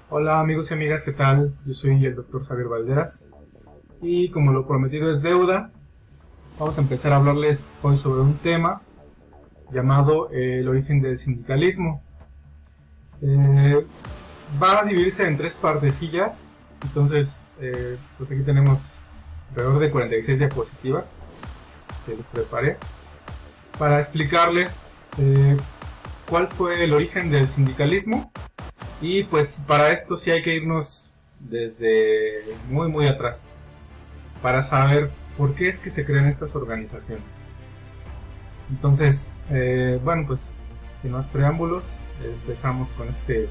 Hola amigos y amigas, ¿qué tal? Yo soy el doctor Javier Valderas y como lo prometido es deuda, vamos a empezar a hablarles hoy sobre un tema llamado el origen del sindicalismo. Eh, Va a dividirse en tres partecillas, entonces pues aquí tenemos alrededor de 46 diapositivas que les preparé para explicarles eh, cuál fue el origen del sindicalismo. Y pues para esto sí hay que irnos desde muy atrás para saber por qué es que se crean estas organizaciones. Entonces, bueno, pues sin más preámbulos, empezamos con este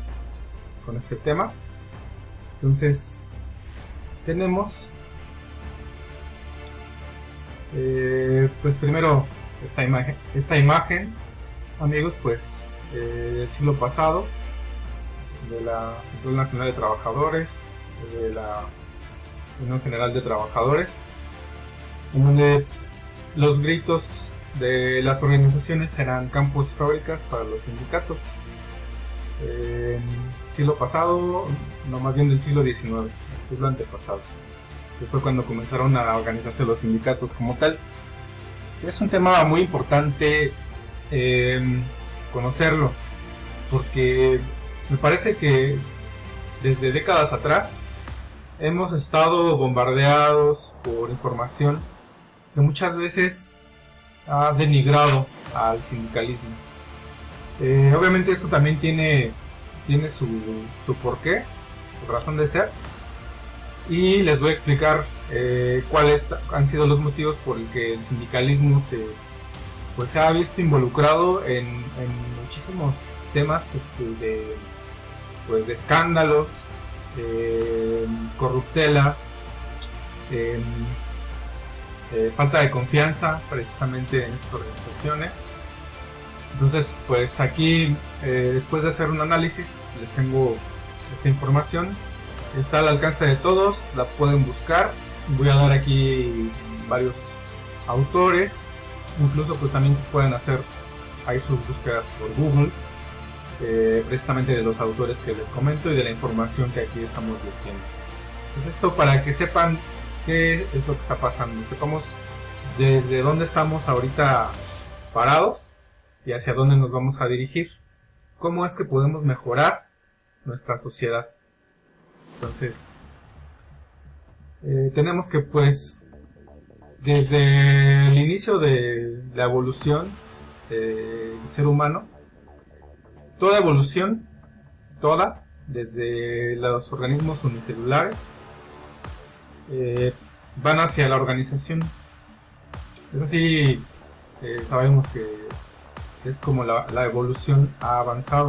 tema. Entonces, tenemos, pues primero esta imagen, amigos, pues del siglo pasado, de la Central Nacional de Trabajadores, de la Unión General de Trabajadores, en donde los gritos de las organizaciones eran campos y fábricas para los sindicatos. Siglo pasado, no, más bien del siglo XIX, el siglo antepasado, que fue cuando comenzaron a organizarse los sindicatos como tal. Es un tema muy importante conocerlo, porque me parece que desde décadas atrás hemos estado bombardeados por información que muchas veces ha denigrado al sindicalismo. Obviamente esto también tiene su porqué, su razón de ser, y les voy a explicar cuáles han sido los motivos por el que el sindicalismo se ha visto involucrado en muchísimos temas de escándalos, corruptelas, falta de confianza precisamente en estas organizaciones. Entonces, pues aquí, después de hacer un análisis, les tengo esta información. Está al alcance de todos, la pueden buscar. Voy a dar aquí varios autores. Incluso pues también se pueden hacer ahí sus búsquedas por Google. Precisamente de los autores que les comento y de la información que aquí estamos vertiendo. Entonces esto para que sepan qué es lo que está pasando, sepamos desde dónde estamos ahorita parados y hacia dónde nos vamos a dirigir, cómo es que podemos mejorar nuestra sociedad. Entonces tenemos que pues desde el inicio de la evolución del ser humano, toda evolución, desde los organismos unicelulares, van hacia la organización. Es así, sabemos que es como la evolución ha avanzado,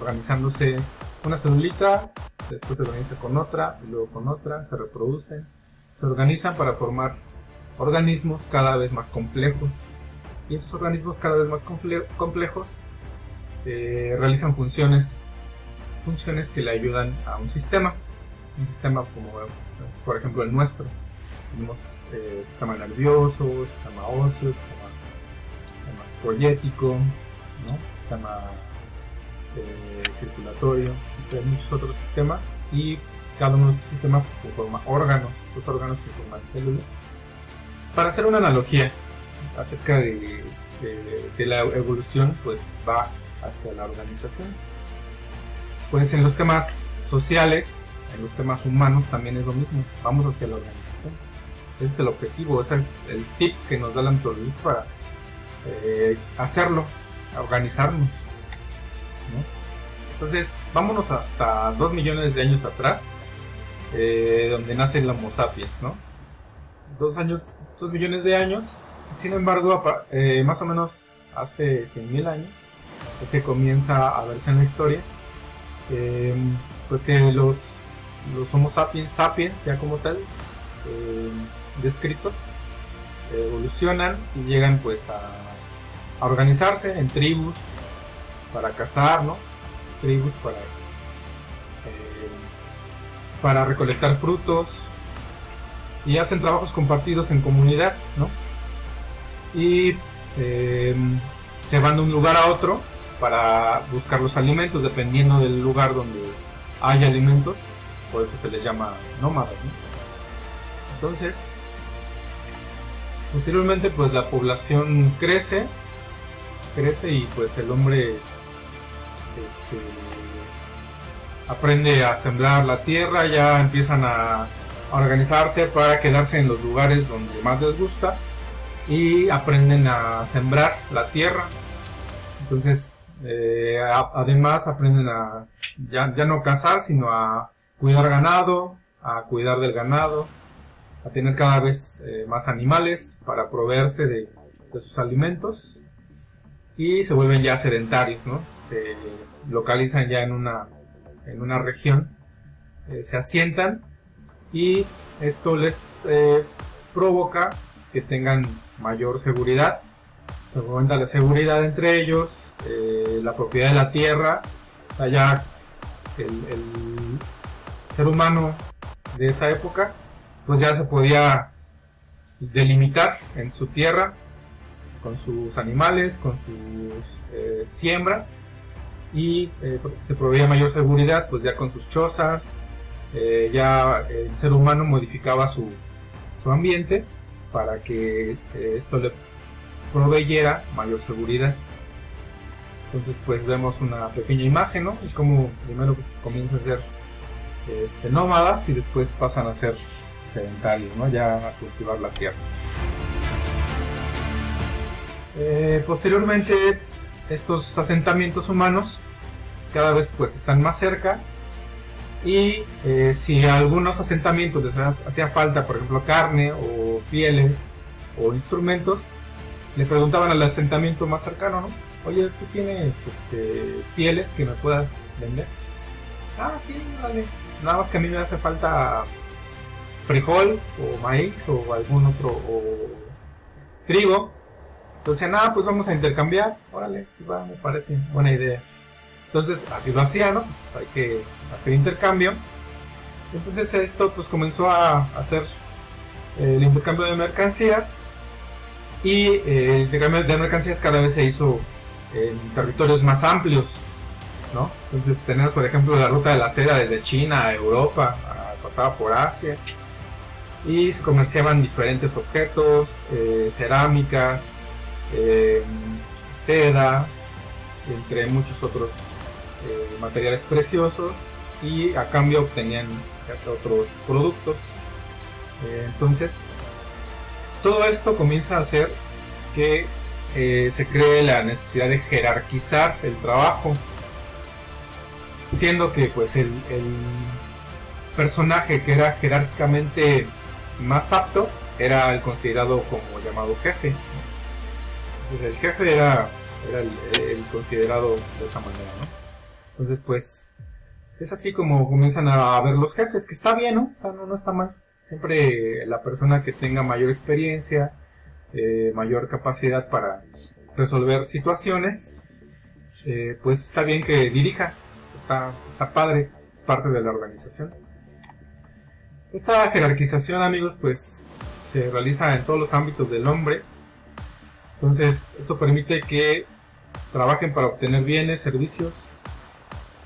organizándose una celulita, después se organiza con otra, y luego con otra, se reproducen, se organizan para formar organismos cada vez más complejos. Y esos organismos cada vez más complejos realizan funciones que le ayudan a un sistema como por ejemplo el nuestro. Tenemos sistema nervioso, sistema óseo, sistema proyético, ¿no? Sistema circulatorio, entre muchos otros sistemas, y cada uno de estos sistemas conforma órganos, estos órganos conforman células. Para hacer una analogía acerca de la evolución, pues va hacia la organización. Pues en los temas sociales, en los temas humanos también es lo mismo, vamos hacia la organización. Ese es el objetivo, ese es el tip que nos da la naturaleza para hacerlo, organizarnos, ¿no? Entonces vámonos hasta 2 millones de años atrás, donde nace el Homo sapiens, ¿no? 2 millones de años. Sin embargo, más o menos hace 100.000 años es que comienza a verse en la historia, pues que los Homo sapiens ya como tal, descritos, evolucionan y llegan pues a organizarse en tribus para cazar, ¿no? Tribus para recolectar frutos, y hacen trabajos compartidos en comunidad, ¿no? Y se van de un lugar a otro para buscar los alimentos, dependiendo del lugar hay alimentos, por eso se les llama nómadas, ¿no? Entonces, posteriormente pues la población crece y pues el hombre aprende a sembrar la tierra, ya empiezan a organizarse para quedarse en los lugares donde más les gusta y aprenden a sembrar la tierra. Entonces, además aprenden a ya no cazar, sino a cuidar ganado, a cuidar del ganado, a tener cada vez más animales para proveerse de sus alimentos, y se vuelven ya sedentarios, ¿no? Se localizan ya en una región, se asientan, y esto les provoca que tengan mayor seguridad. Se aumenta la seguridad entre ellos, la propiedad de la tierra. Allá el ser humano de esa época pues ya se podía delimitar en su tierra con sus animales, con sus siembras, y se proveía mayor seguridad pues ya con sus chozas. Ya el ser humano modificaba su ambiente para que esto le proveyera mayor seguridad. Entonces pues vemos una pequeña imagen, ¿no? Y como primero pues comienza a ser nómadas y después pasan a ser sedentarios, ¿no? Ya a cultivar la tierra. Posteriormente estos asentamientos humanos cada vez pues están más cerca, y si a algunos asentamientos les hacía falta, por ejemplo, carne o pieles o instrumentos, le preguntaban al asentamiento más cercano, ¿no? Oye, ¿tú tienes pieles que me puedas vender? Ah, sí, vale. Nada más que a mí me hace falta frijol o maíz o algún otro, o trigo. Entonces, nada, pues vamos a intercambiar. Órale, va, me parece buena idea. Entonces, así lo hacía, ¿no? Pues hay que hacer intercambio. Entonces esto pues comenzó a hacer el intercambio de mercancías, y el intercambio de mercancías cada vez se hizo en territorios más amplios, ¿no? Entonces tenemos, por ejemplo, la ruta de la seda desde China a Europa, pasaba por Asia, y se comerciaban diferentes objetos, cerámicas, seda, entre muchos otros materiales preciosos, y a cambio obtenían otros productos. Entonces todo esto comienza a hacer que se cree la necesidad de jerarquizar el trabajo, siendo que pues el personaje que era jerárquicamente más apto era el considerado como llamado jefe. Entonces el jefe era el considerado de esa manera, ¿no? Entonces pues es así como comienzan a ver los jefes, que está bien, ¿no? O sea, no está mal. Siempre la persona que tenga mayor experiencia, mayor capacidad para resolver situaciones, pues está bien que dirija. Está padre, es parte de la organización. Esta jerarquización, amigos, pues se realiza en todos los ámbitos del hombre. Entonces eso permite que trabajen para obtener bienes, servicios,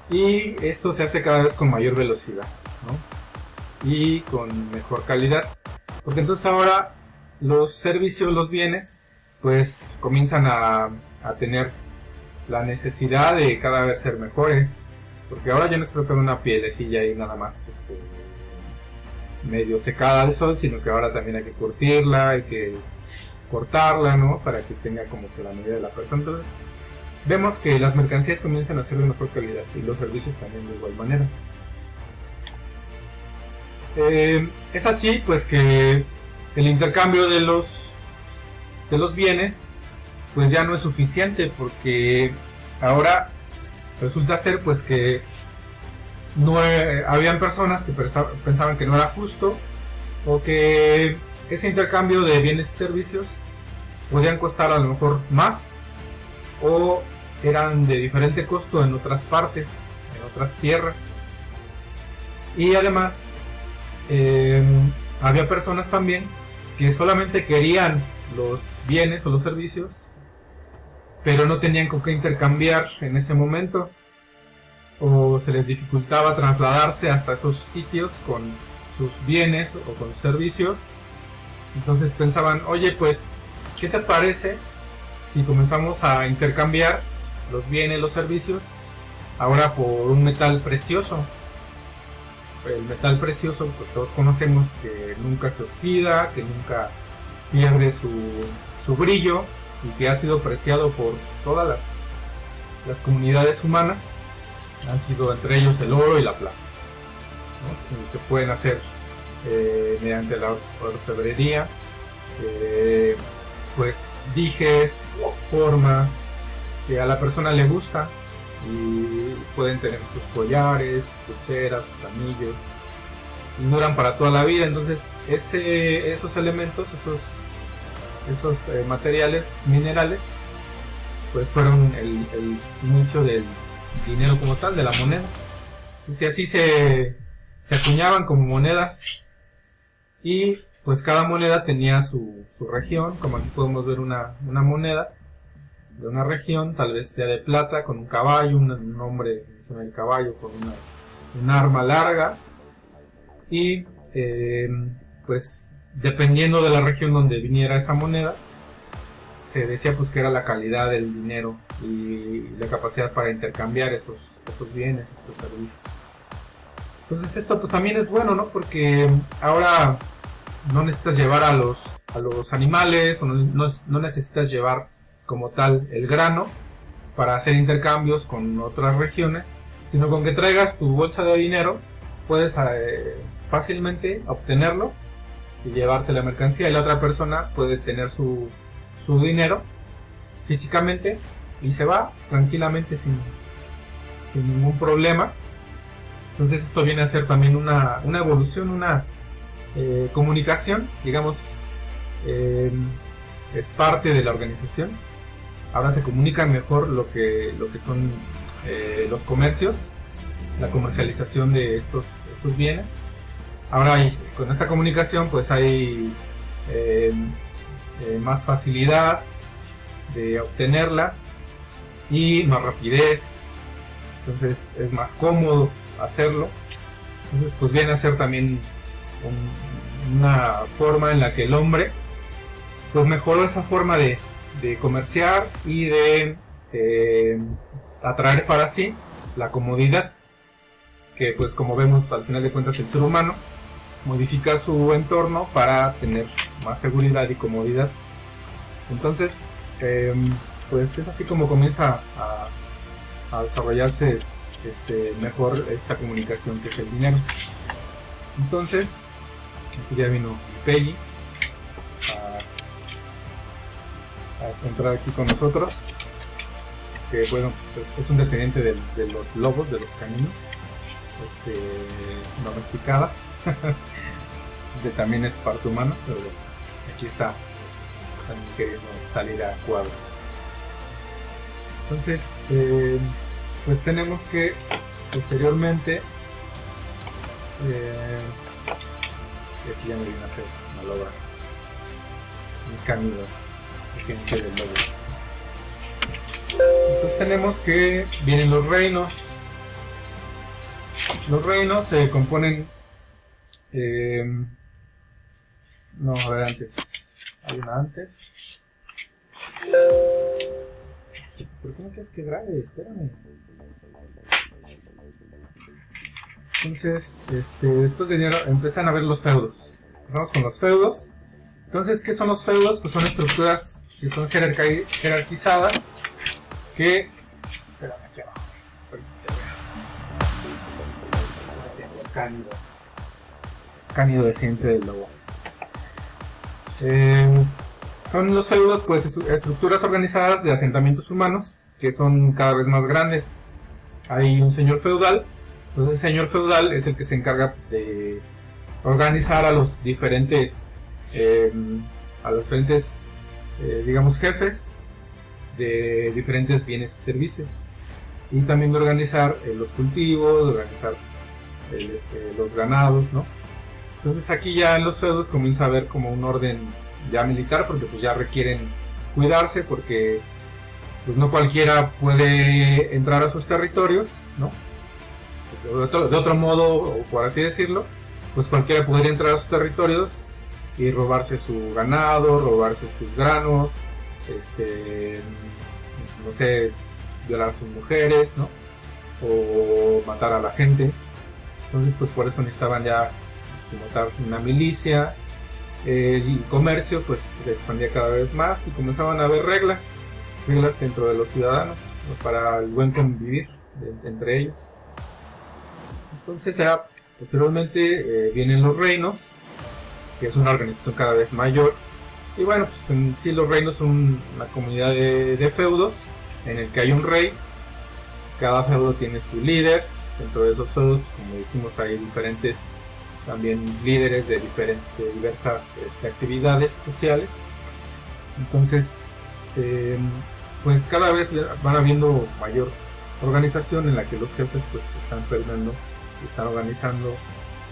y esto se hace cada vez con mayor velocidad, ¿no? Y con mejor calidad, porque entonces ahora los servicios, los bienes, pues comienzan a tener la necesidad de cada vez ser mejores, porque ahora ya no se trata de una pielecilla y nada más medio secada al sol, sino que ahora también hay que curtirla, hay que cortarla, ¿no? Para que tenga como que la medida de la persona. Entonces vemos que las mercancías comienzan a ser de mejor calidad, y los servicios también de igual manera. Es así pues que el intercambio de los bienes pues ya no es suficiente, porque ahora resulta ser pues que no habían personas que pensaban que no era justo, o que ese intercambio de bienes y servicios podían costar a lo mejor más, o eran de diferente costo en otras partes, en otras tierras. Y además había personas también que solamente querían los bienes o los servicios, pero no tenían con qué intercambiar en ese momento, o o se les dificultaba trasladarse hasta esos sitios con sus bienes o con sus servicios. Entonces pensaban, oye, pues, ¿qué te parece si comenzamos a intercambiar los bienes, los servicios, ahora por un metal precioso? El metal precioso, pues todos conocemos que nunca se oxida, que nunca pierde su brillo y que ha sido apreciado por todas las comunidades humanas. Han sido entre ellos el oro y la plata, ¿no? Que se pueden hacer mediante la orfebrería, pues dijes, formas que a la persona le gusta, y pueden tener sus collares, sus pulseras, sus anillos, y duran para toda la vida. Entonces esos elementos, esos materiales minerales, pues fueron el inicio del dinero como tal, de la moneda. Y así se acuñaban como monedas, y pues cada moneda tenía su región. Como aquí podemos ver una moneda de una región, tal vez sea de plata, con un caballo, un hombre encima del caballo con un arma larga, y pues dependiendo de la región donde viniera esa moneda, se decía pues que era la calidad del dinero y la capacidad para intercambiar esos bienes, esos servicios. Entonces esto pues también es bueno, ¿no? Porque ahora no necesitas llevar a los animales, o no necesitas llevar como tal el grano para hacer intercambios con otras regiones, sino con que traigas tu bolsa de dinero puedes fácilmente obtenerlos y llevarte la mercancía, y la otra persona puede tener su dinero físicamente y se va tranquilamente sin ningún problema. Entonces esto viene a ser también una evolución, una comunicación, digamos, es parte de la organización. Ahora se comunican mejor lo que son los comercios, la comercialización de estos bienes. Ahora con esta comunicación pues hay más facilidad de obtenerlas y más rapidez. Entonces es más cómodo hacerlo. Entonces pues viene a ser también una forma en la que el hombre pues mejoró esa forma de comerciar y de atraer para sí la comodidad, que pues como vemos al final de cuentas el ser humano modifica su entorno para tener más seguridad y comodidad. Entonces pues es así como comienza a desarrollarse mejor esta comunicación que es el dinero. Entonces aquí ya vino Peggy a entrar aquí con nosotros, que bueno, pues es un descendiente de los lobos, de los caninos, domesticada, que también es parte humana, pero aquí está también queriendo salir a cuadro. Entonces pues tenemos que posteriormente aquí ya me viene a hacer una loba, un canino del lobo. Entonces tenemos que vienen los reinos. Los reinos se componen no, a ver, antes hay una antes. ¿Por qué no quieres que grabe? Espérame. Entonces después de dinero empiezan a ver los feudos. Empezamos con los feudos. Entonces, ¿qué son los feudos? Pues son estructuras que son jerarquizadas, que... Espérame, aquí abajo. Cánido descendiente del lobo. Son los feudos, pues, estructuras organizadas de asentamientos humanos, que son cada vez más grandes. Hay un señor feudal. Entonces, el señor feudal es el que se encarga de organizar a los diferentes... digamos, jefes de diferentes bienes y servicios, y también de organizar los cultivos, de organizar los ganados, ¿no? Entonces aquí ya en los feudos comienza a haber como un orden ya militar, porque pues ya requieren cuidarse, porque pues no cualquiera puede entrar a sus territorios, ¿no? de otro modo, o por así decirlo, pues cualquiera podría entrar a sus territorios y robarse su ganado, robarse sus granos, no sé, violar a sus mujeres, ¿no? O matar a la gente. Entonces, pues por eso necesitaban ya como tal una milicia. El comercio pues se expandía cada vez más y comenzaban a haber reglas dentro de los ciudadanos, ¿no? Para el buen convivir entre ellos. Entonces ya posteriormente vienen los reinos, que es una organización cada vez mayor. Y bueno, pues en sí los reinos son una comunidad de feudos en el que hay un rey. Cada feudo tiene su líder. Dentro de esos feudos, pues, como dijimos, hay diferentes también líderes de diversas actividades sociales. Entonces, pues cada vez van habiendo mayor organización en la que los jefes pues están perdiendo, están organizando,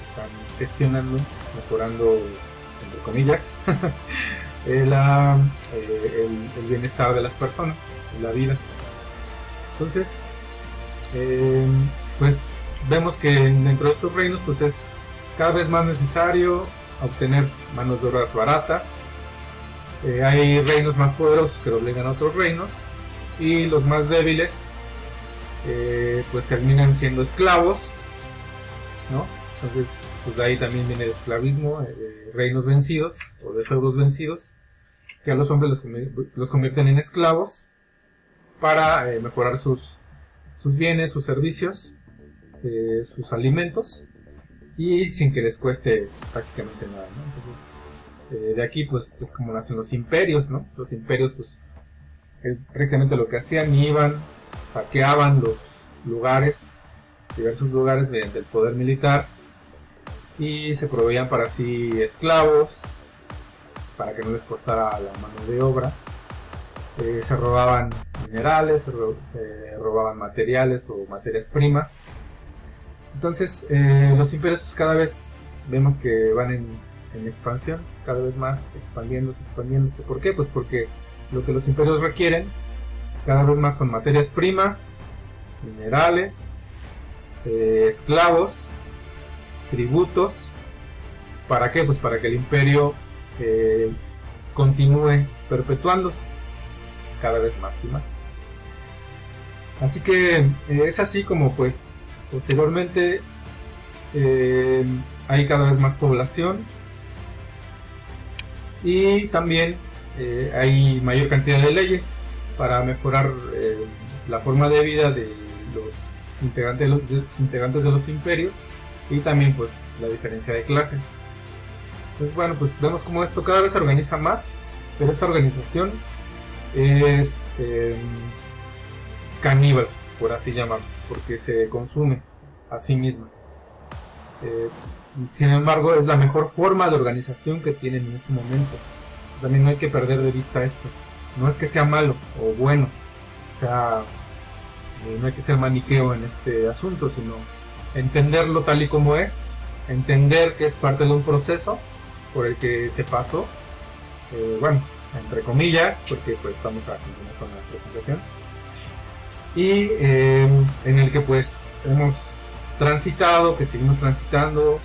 están gestionando, mejorando, entre comillas, el bienestar de las personas, la vida. Entonces, pues vemos que dentro de estos reinos pues es cada vez más necesario obtener manos de obras baratas. Hay reinos más poderosos que obligan a otros reinos, y los más débiles pues terminan siendo esclavos, ¿no? Entonces pues de ahí también viene el esclavismo, reinos vencidos o de feudos vencidos, que a los hombres los convierten en esclavos para mejorar sus bienes, sus servicios, sus alimentos, y sin que les cueste prácticamente nada, ¿no? Entonces de aquí pues es como nacen los imperios, ¿no? Los imperios pues es prácticamente lo que hacían: iban, saqueaban los lugares, diversos lugares, mediante el poder militar, y se proveían para sí esclavos para que no les costara la mano de obra. Se robaban minerales, se robaban materiales o materias primas. Entonces los imperios pues cada vez vemos que van en expansión, cada vez más expandiéndose. ¿Por qué? Pues porque lo que los imperios requieren cada vez más son materias primas, minerales, esclavos, tributos. ¿Para qué? Pues para que el imperio continúe perpetuándose cada vez más y más. Así que es así como pues posteriormente hay cada vez más población, y también hay mayor cantidad de leyes para mejorar la forma de vida de los integrantes de los imperios, y también pues la diferencia de clases. Entonces bueno, pues vemos como esto cada vez se organiza más, pero esta organización es caníbal, por así llamarlo, porque se consume a sí misma. Sin embargo, es la mejor forma de organización que tienen en ese momento. También no hay que perder de vista esto. No es que sea malo o bueno, o sea, no hay que ser maniqueo en este asunto, sino entenderlo tal y como es, entender que es parte de un proceso por el que se pasó, bueno, entre comillas, porque pues vamos a continuar con la presentación, y en el que pues hemos transitado, que seguimos transitando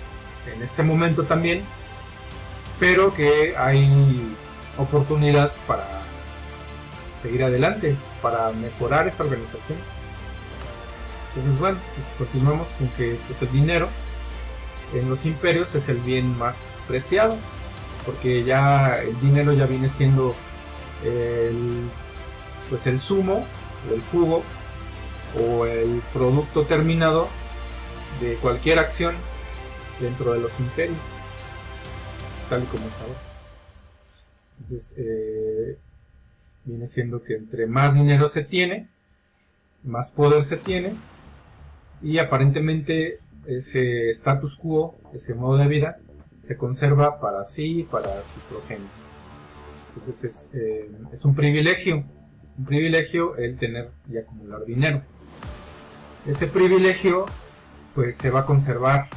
en este momento también, pero que hay oportunidad para seguir adelante, para mejorar esta organización. Entonces bueno, pues continuamos con que pues, el dinero en los imperios es el bien más preciado, porque ya el dinero ya viene siendo pues el zumo, o el jugo, o el producto terminado de cualquier acción dentro de los imperios, tal y como es ahora. Entonces viene siendo que entre más dinero se tiene, más poder se tiene, y aparentemente ese status quo, ese modo de vida, se conserva para sí y para su progenie. Entonces es un privilegio el tener y acumular dinero. Ese privilegio pues se va a conservar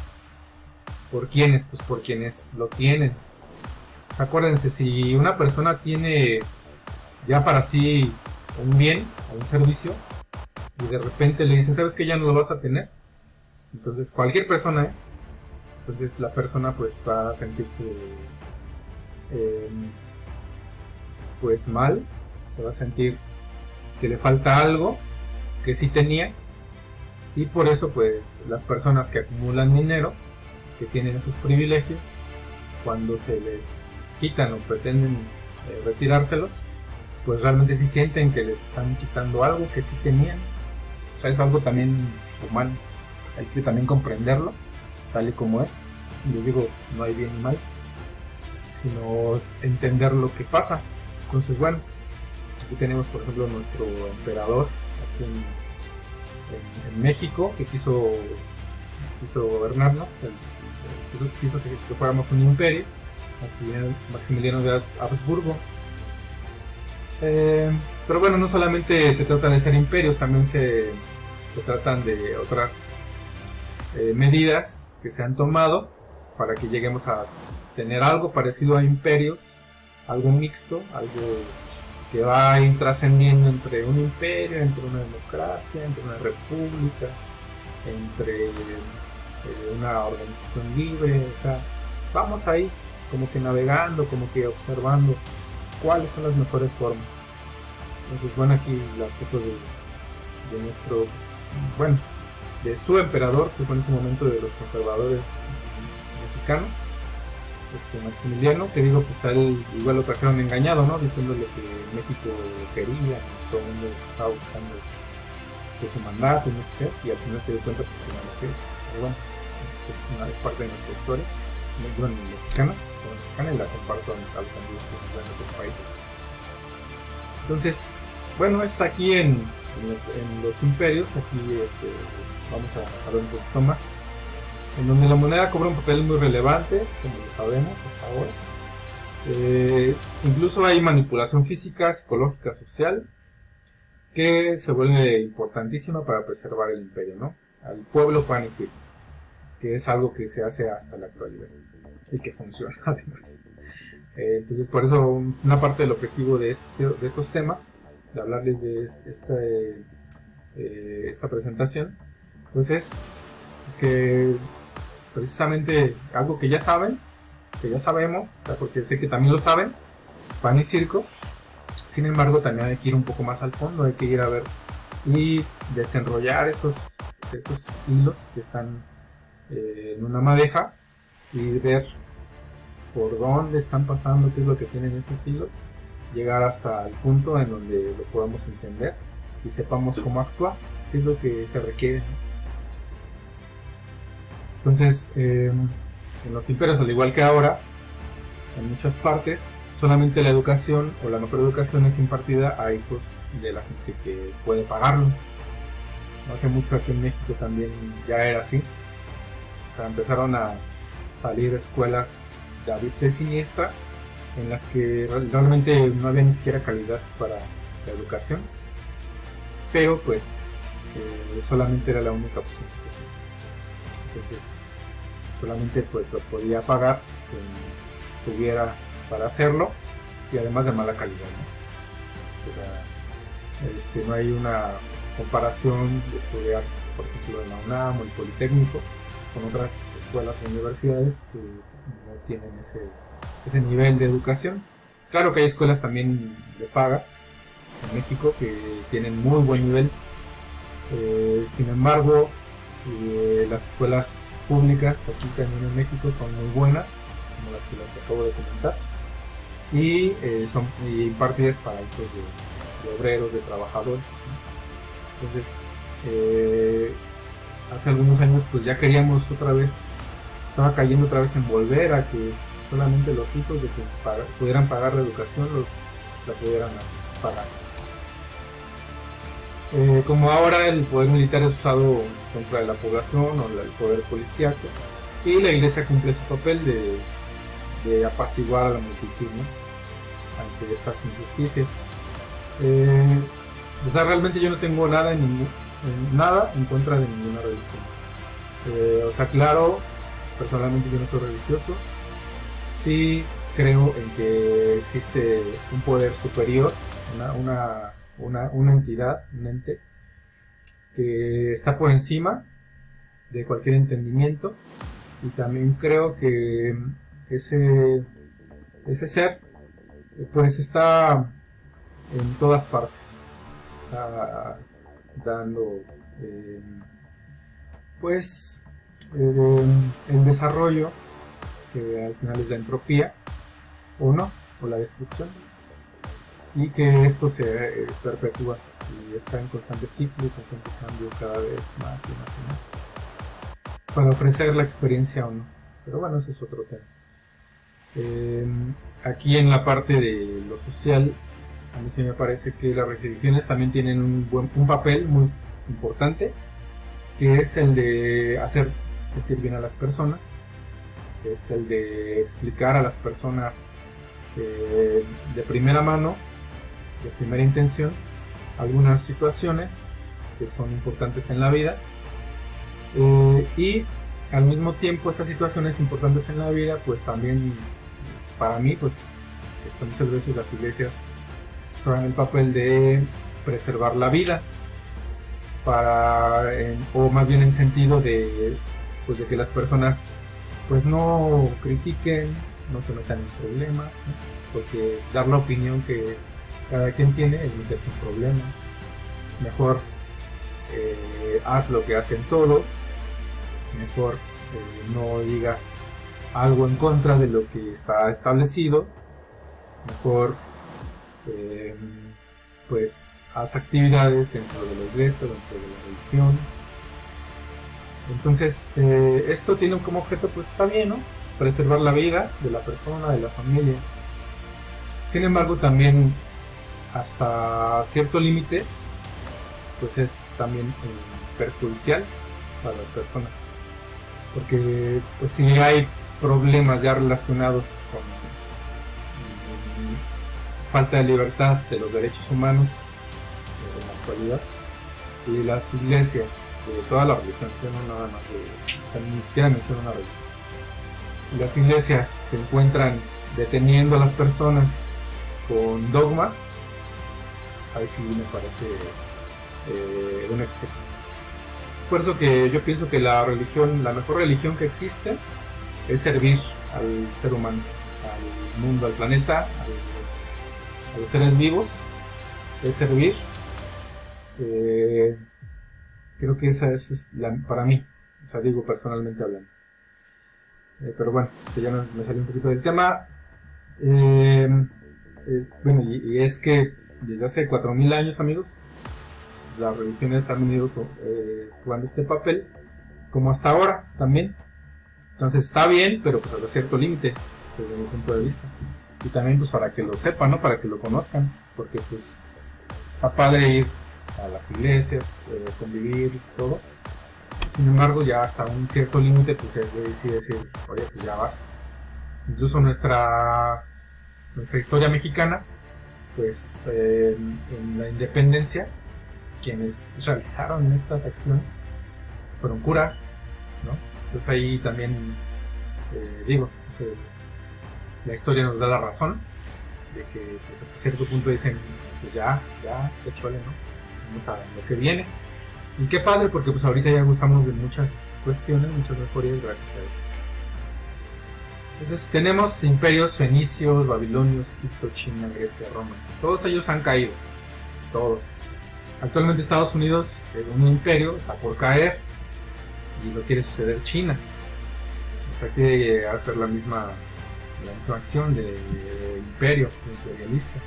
¿por quiénes? Pues por quienes lo tienen. Acuérdense, si una persona tiene ya para sí un bien o un servicio, y de repente le dicen, ¿sabes que ya no lo vas a tener? Entonces cualquier persona, entonces la persona pues va a sentirse eh, pues mal, se va a sentir que le falta algo que sí tenía, y por eso pues las personas que acumulan dinero, que tienen esos privilegios, cuando se les quitan o pretenden retirárselos, pues realmente sí sienten que les están quitando algo que sí tenían. O sea, es algo también humano, hay que también comprenderlo tal y como es. Y les digo, no hay bien ni mal, sino entender lo que pasa. Entonces, bueno, aquí tenemos por ejemplo nuestro emperador aquí en México, que quiso gobernarnos, quiso que fuéramos un imperio, Maximiliano de Habsburgo. Pero bueno, no solamente se trata de ser imperios, también se tratan de otras medidas que se han tomado para que lleguemos a tener algo parecido a imperios, algo mixto, algo que va a ir trascendiendo entre un imperio, entre una democracia, entre una república, entre una organización libre. O sea, vamos ahí como que navegando, como que observando cuáles son las mejores formas. Entonces, bueno, aquí la foto de nuestro, bueno, de su emperador, que fue en su momento de los conservadores mexicanos, Maximiliano, que digo, pues a él igual lo trajeron engañado, ¿no? Diciéndole que México quería, que todo el mundo estaba buscando su mandato, no sé qué, y al final se dio cuenta pues que no era así. Pero bueno, es parte de nuestra historia, bueno, mexicana, y la comparto a los amigos que en otros países. Entonces, bueno, es aquí en los imperios, aquí vamos a ver un poquito más, en donde la moneda cobra un papel muy relevante, como lo sabemos hasta ahora. Incluso hay manipulación física, psicológica, social, que se vuelve importantísima para preservar el imperio, ¿no? Al pueblo pan y circo, que es algo que se hace hasta la actualidad y que funciona además. Entonces, por eso una parte del objetivo de estos temas, de hablarles de esta presentación, pues es que precisamente algo que ya saben, que ya sabemos, o sea, porque sé que también lo saben, pan y circo. Sin embargo, también hay que ir un poco más al fondo, hay que ir a ver y desenrollar esos hilos que están en una madeja y ver por dónde están pasando, qué es lo que tienen esos hilos, llegar hasta el punto en donde lo podamos entender y sepamos cómo actuar, qué es lo que se requiere, ¿no? Entonces, en los imperios, al igual que ahora, en muchas partes, solamente la educación o la mejor educación es impartida a hijos de la gente que puede pagarlo. No hace mucho aquí en México también ya era así. O sea, empezaron a salir escuelas de a diestra y siniestra en las que realmente no había ni siquiera calidad para la educación, pero pues solamente era la única opción. Entonces solamente pues lo podía pagar quien tuviera para hacerlo, y además de mala calidad, ¿no? O sea, no hay una comparación de estudiar, por ejemplo, en la UNAM o el Politécnico con otras escuelas o universidades que no tienen ese nivel de educación. Claro que hay escuelas también de paga en México que tienen muy buen nivel, sin embargo las escuelas públicas aquí también en México son muy buenas, como las que les acabo de comentar, y son impartidas para hijos de obreros, de trabajadores, ¿no? Entonces, hace algunos años pues ya queríamos otra vez, estaba cayendo otra vez en volver a que solamente los hijos de que pudieran pagar la educación la pudieran pagar. Como ahora el poder militar es usado contra la población o el poder policíaco, y la iglesia cumple su papel de apaciguar a la multitud, ¿no?, ante estas injusticias. O sea, realmente yo no tengo nada en contra de ninguna religión. O sea, claro, personalmente yo no soy religioso. Sí creo en que existe un poder superior, una entidad, un ente que está por encima de cualquier entendimiento, y también creo que ese ser pues está en todas partes, está dando eh, pues el desarrollo, que al final es la entropía o no, o la destrucción, y que esto se perpetúa y está en constante ciclo y constante cambio cada vez más y más y más, para ofrecer la experiencia o no. Pero bueno, ese es otro tema. Aquí en la parte de lo social, a mí sí me parece que las religiones también tienen un papel muy importante, que es el de hacer sentir bien a las personas, es el de explicar a las personas de primera mano, de primera intención, algunas situaciones que son importantes en la vida, y al mismo tiempo estas situaciones importantes en la vida, pues también para mí, pues muchas veces las iglesias juegan el papel de preservar la vida, o más bien en sentido de, pues, de que las personas pues no critiquen, no se metan en problemas, ¿no? Porque dar la opinión que cada quien tiene es meterse en problemas. Mejor haz lo que hacen todos, mejor no digas algo en contra de lo que está establecido, mejor pues haz actividades dentro de la iglesia, dentro de la religión. Entonces esto tiene como objeto, pues está bien, ¿no? Preservar la vida de la persona, de la familia. Sin embargo, también hasta cierto límite pues es también perjudicial para las personas, porque pues si hay problemas ya relacionados con falta de libertad de los derechos humanos en la actualidad, y las iglesias de todas las religiones, no nada más ni siquiera menciono una religión, y las iglesias se encuentran deteniendo a las personas con dogmas, pues ahí sí me parece un exceso. Es por eso que yo pienso que la mejor religión que existe es servir al ser humano, al mundo, al planeta, a los seres vivos, es servir. Creo que esa es para mí, o sea, digo personalmente hablando. Pero bueno, ya me salió un poquito del tema. Bueno, y es que desde hace 4000 años, amigos, las religiones han venido jugando este papel, como hasta ahora también. Entonces está bien, pero pues hasta cierto límite, desde mi punto de vista. Y también pues para que lo sepan, ¿no? Para que lo conozcan, porque pues está padre ir a las iglesias, convivir y todo. Sin embargo, ya hasta un cierto límite, pues es decir, oye, pues ya basta. Incluso nuestra historia mexicana, pues en la independencia, quienes realizaron estas acciones fueron curas, ¿no? Entonces ahí también pues, la historia nos da la razón de que pues hasta cierto punto dicen, pues ya, que chole, ¿no? Vamos a lo que viene. Y qué padre, porque pues ahorita ya gustamos de muchas cuestiones, muchas mejorías gracias a eso. Entonces tenemos imperios fenicios, babilonios, Egipto, China, Grecia, Roma. Todos ellos han caído, todos. Actualmente Estados Unidos, un imperio, está por caer y lo quiere suceder China. O sea, quiere hacer la misma acción de imperio, imperialista.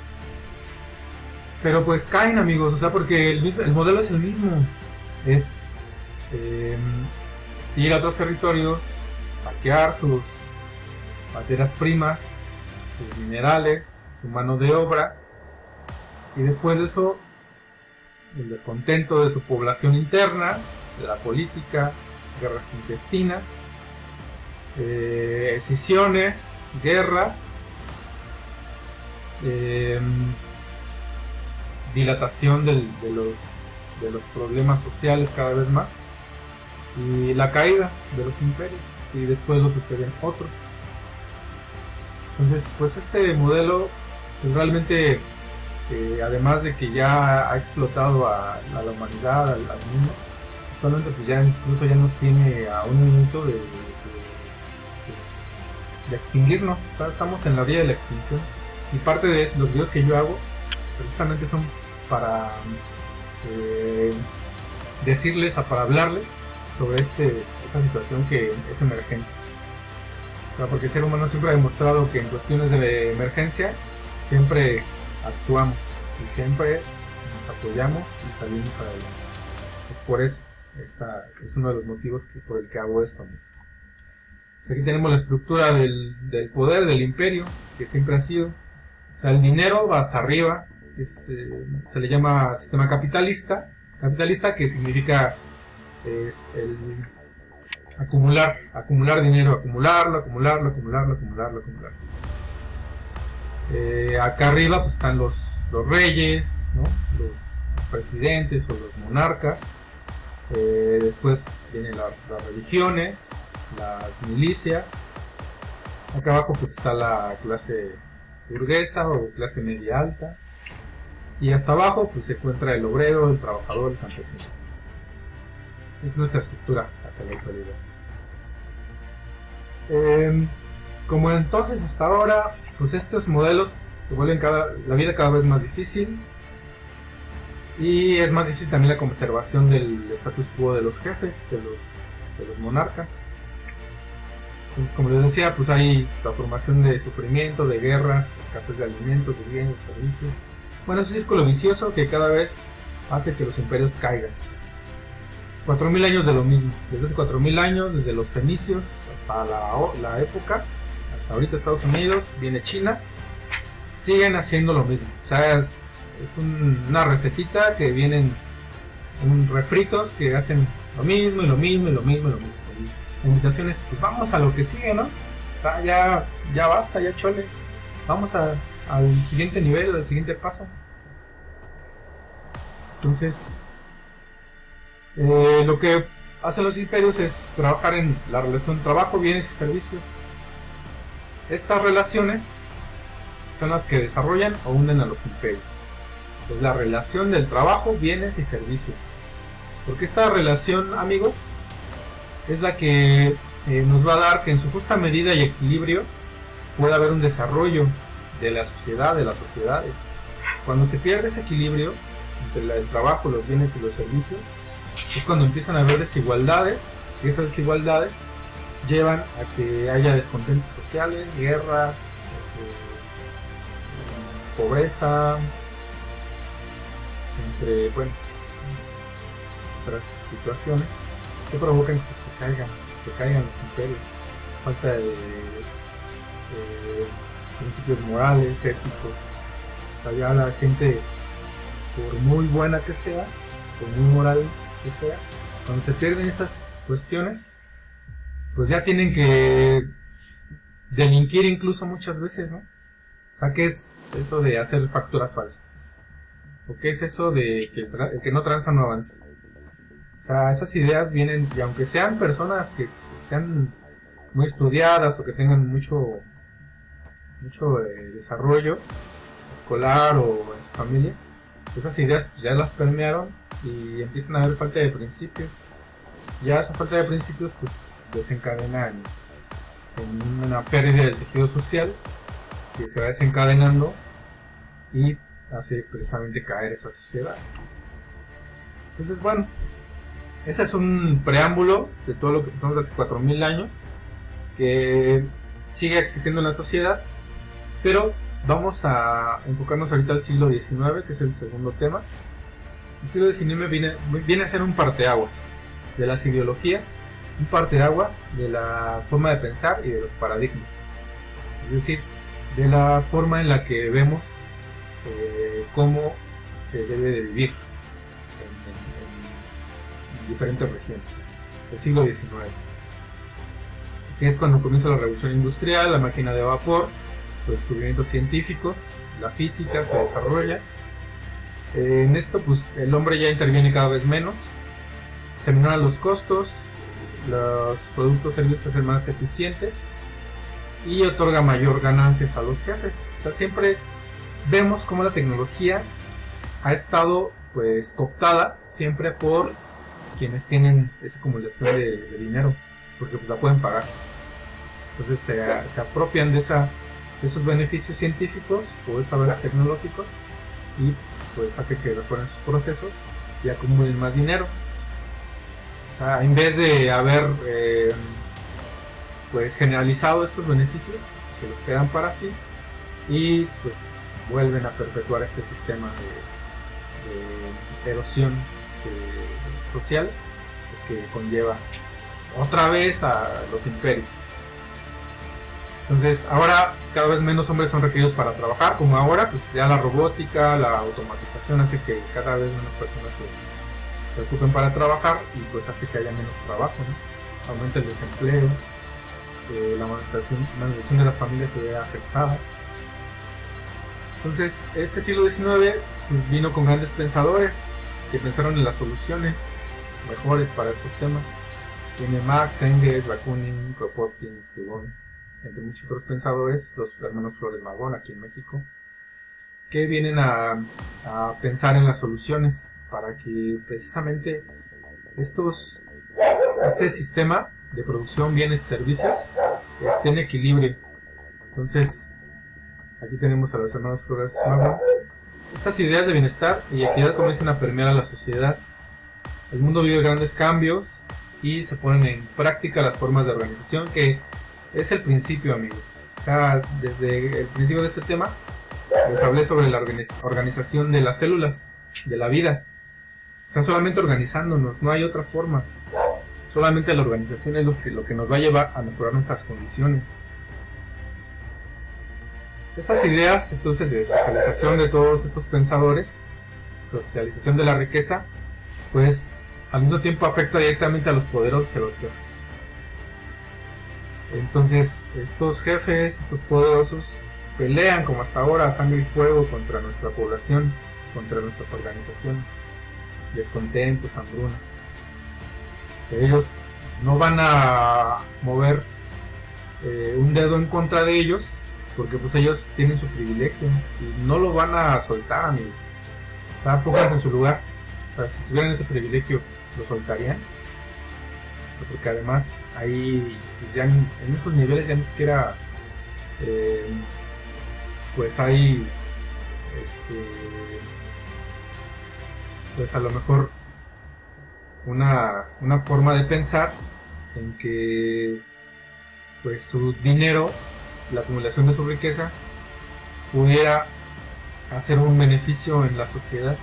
Pero pues caen, amigos, o sea, porque el modelo es el mismo. Es ir a otros territorios, saquear sus materias primas, sus minerales, su mano de obra, y después de eso el descontento de su población interna, de la política, guerras intestinas, escisiones, guerras, dilatación de los problemas sociales cada vez más, y la caída de los imperios, y después lo suceden otros. Entonces, pues este modelo pues realmente, además de que ya ha explotado a la humanidad, al mundo, actualmente pues ya incluso ya nos tiene a un minuto de extinguirnos. Estamos en la orilla de la extinción, y parte de los videos que yo hago precisamente son para decirles, para hablarles sobre esta situación que es emergente. Porque el ser humano siempre ha demostrado que en cuestiones de emergencia siempre actuamos y siempre nos apoyamos y salimos adelante. Pues por eso es uno de los motivos por el que hago esto. Pues aquí tenemos la estructura del poder, del imperio, que siempre ha sido. O sea, el dinero va hasta arriba, se le llama sistema capitalista, que significa el acumular dinero, acumularlo. Acá arriba pues están los reyes, ¿no? Los presidentes o los monarcas. Después vienen las religiones, las milicias. Acá abajo pues está la clase burguesa o clase media alta. Y hasta abajo pues se encuentra el obrero, el trabajador, el campesino. Es nuestra estructura hasta la actualidad. Como entonces hasta ahora, pues estos modelos se vuelven la vida cada vez más difícil, y es más difícil también la conservación del status quo de los jefes, de los monarcas. Entonces, como les decía, pues hay la formación de sufrimiento, de guerras, escasez de alimentos, de bienes, servicios. Bueno, es un círculo vicioso que cada vez hace que los imperios caigan. 4000 años de lo mismo, desde hace 4000 años, desde los fenicios hasta la época, hasta ahorita Estados Unidos, viene China, siguen haciendo lo mismo. O sea, es una recetita que vienen refritos que hacen lo mismo. La invitación es, pues vamos a lo que sigue, ¿no? Ya basta, ya chole, vamos al siguiente nivel, al siguiente paso. Entonces, lo que hacen los imperios es trabajar en la relación trabajo, bienes y servicios. Estas relaciones son las que desarrollan o unen a los imperios. Es la relación del trabajo, bienes y servicios. Porque esta relación, amigos, es la que nos va a dar que en su justa medida y equilibrio pueda haber un desarrollo de la sociedad, de las sociedades. Cuando se pierde ese equilibrio entre el trabajo, los bienes y los servicios, es cuando empiezan a haber desigualdades, y esas desigualdades llevan a que haya descontentos sociales, guerras, pobreza, entre otras situaciones que provocan que caigan los imperios. Falta de principios morales, éticos. O sea, ya la gente, por muy buena que sea, por muy moral que sea, cuando se pierden estas cuestiones, pues ya tienen que delinquir incluso muchas veces, ¿no? O sea, ¿qué es eso de hacer facturas falsas? ¿O qué es eso de que el que no tranza no avanza? O sea, esas ideas vienen, y aunque sean personas que sean muy estudiadas o que tengan mucho desarrollo escolar o en su familia, esas ideas pues ya las permearon y empiezan a haber falta de principios. Ya esa falta de principios pues desencadena en una pérdida del tejido social que se va desencadenando y hace precisamente caer esas sociedades. Entonces, bueno, ese es un preámbulo de todo lo que pasamos hace 4000 años, que sigue existiendo en la sociedad, pero vamos a enfocarnos ahorita al siglo XIX, que es el segundo tema. El siglo XIX viene a ser un parteaguas de las ideologías, un parteaguas de la forma de pensar y de los paradigmas, es decir, de la forma en la que vemos cómo se debe de vivir en diferentes regiones. El siglo XIX, que es cuando comienza la revolución industrial, la máquina de vapor, los descubrimientos científicos, la física se desarrolla. En esto pues el hombre ya interviene cada vez menos, se minoran los costos, los productos y servicios se hacen más eficientes y otorga mayor ganancias a los jefes. O sea, siempre vemos cómo la tecnología ha estado pues cooptada siempre por quienes tienen esa acumulación de dinero, porque pues la pueden pagar. Entonces se apropian de esos beneficios científicos o esos avances tecnológicos y pues hace que mejoren sus procesos y acumulen más dinero. O sea, en vez de haber pues generalizado estos beneficios, pues, se los quedan para sí y pues vuelven a perpetuar este sistema de erosión social, pues, que conlleva otra vez a los imperios. Entonces ahora cada vez menos hombres son requeridos para trabajar, como ahora pues ya la robótica, la automatización hace que cada vez menos personas se ocupen para trabajar y pues hace que haya menos trabajo, ¿no? Aumenta el desempleo, la manutención de las familias se ve afectada. Entonces este siglo XIX pues, vino con grandes pensadores que pensaron en las soluciones mejores para estos temas. Tiene Marx, Engels, Bakunin, Kropotkin, Proudhon, entre muchos otros pensadores, los hermanos Flores Magón aquí en México, que vienen a pensar en las soluciones para que precisamente este sistema de producción, bienes y servicios esté en equilibrio. Entonces, aquí tenemos a los hermanos Flores Magón. Estas ideas de bienestar y equidad comienzan a permear a la sociedad. El mundo vive grandes cambios y se ponen en práctica las formas de organización que es el principio, amigos. O sea, desde el principio de este tema les hablé sobre la organización de las células, de la vida. O sea, solamente organizándonos, no hay otra forma. Solamente la organización es lo que nos va a llevar a mejorar nuestras condiciones. Estas ideas, entonces, de socialización de todos estos pensadores, socialización de la riqueza, pues al mismo tiempo afecta directamente a los poderosos y a los jefes. Entonces estos jefes, estos poderosos, pelean como hasta ahora a sangre y fuego contra nuestra población, contra nuestras organizaciones, descontentos, hambrunas. Ellos no van a mover un dedo en contra de ellos, porque pues ellos tienen su privilegio y no lo van a soltar, amigos. O sea, pónganse en su lugar. O sea, si tuvieran ese privilegio, ¿lo soltarían? Porque además ahí pues ya en esos niveles ya ni siquiera pues hay pues a lo mejor una forma de pensar en que pues su dinero, la acumulación de sus riquezas pudiera hacer un beneficio en la sociedad,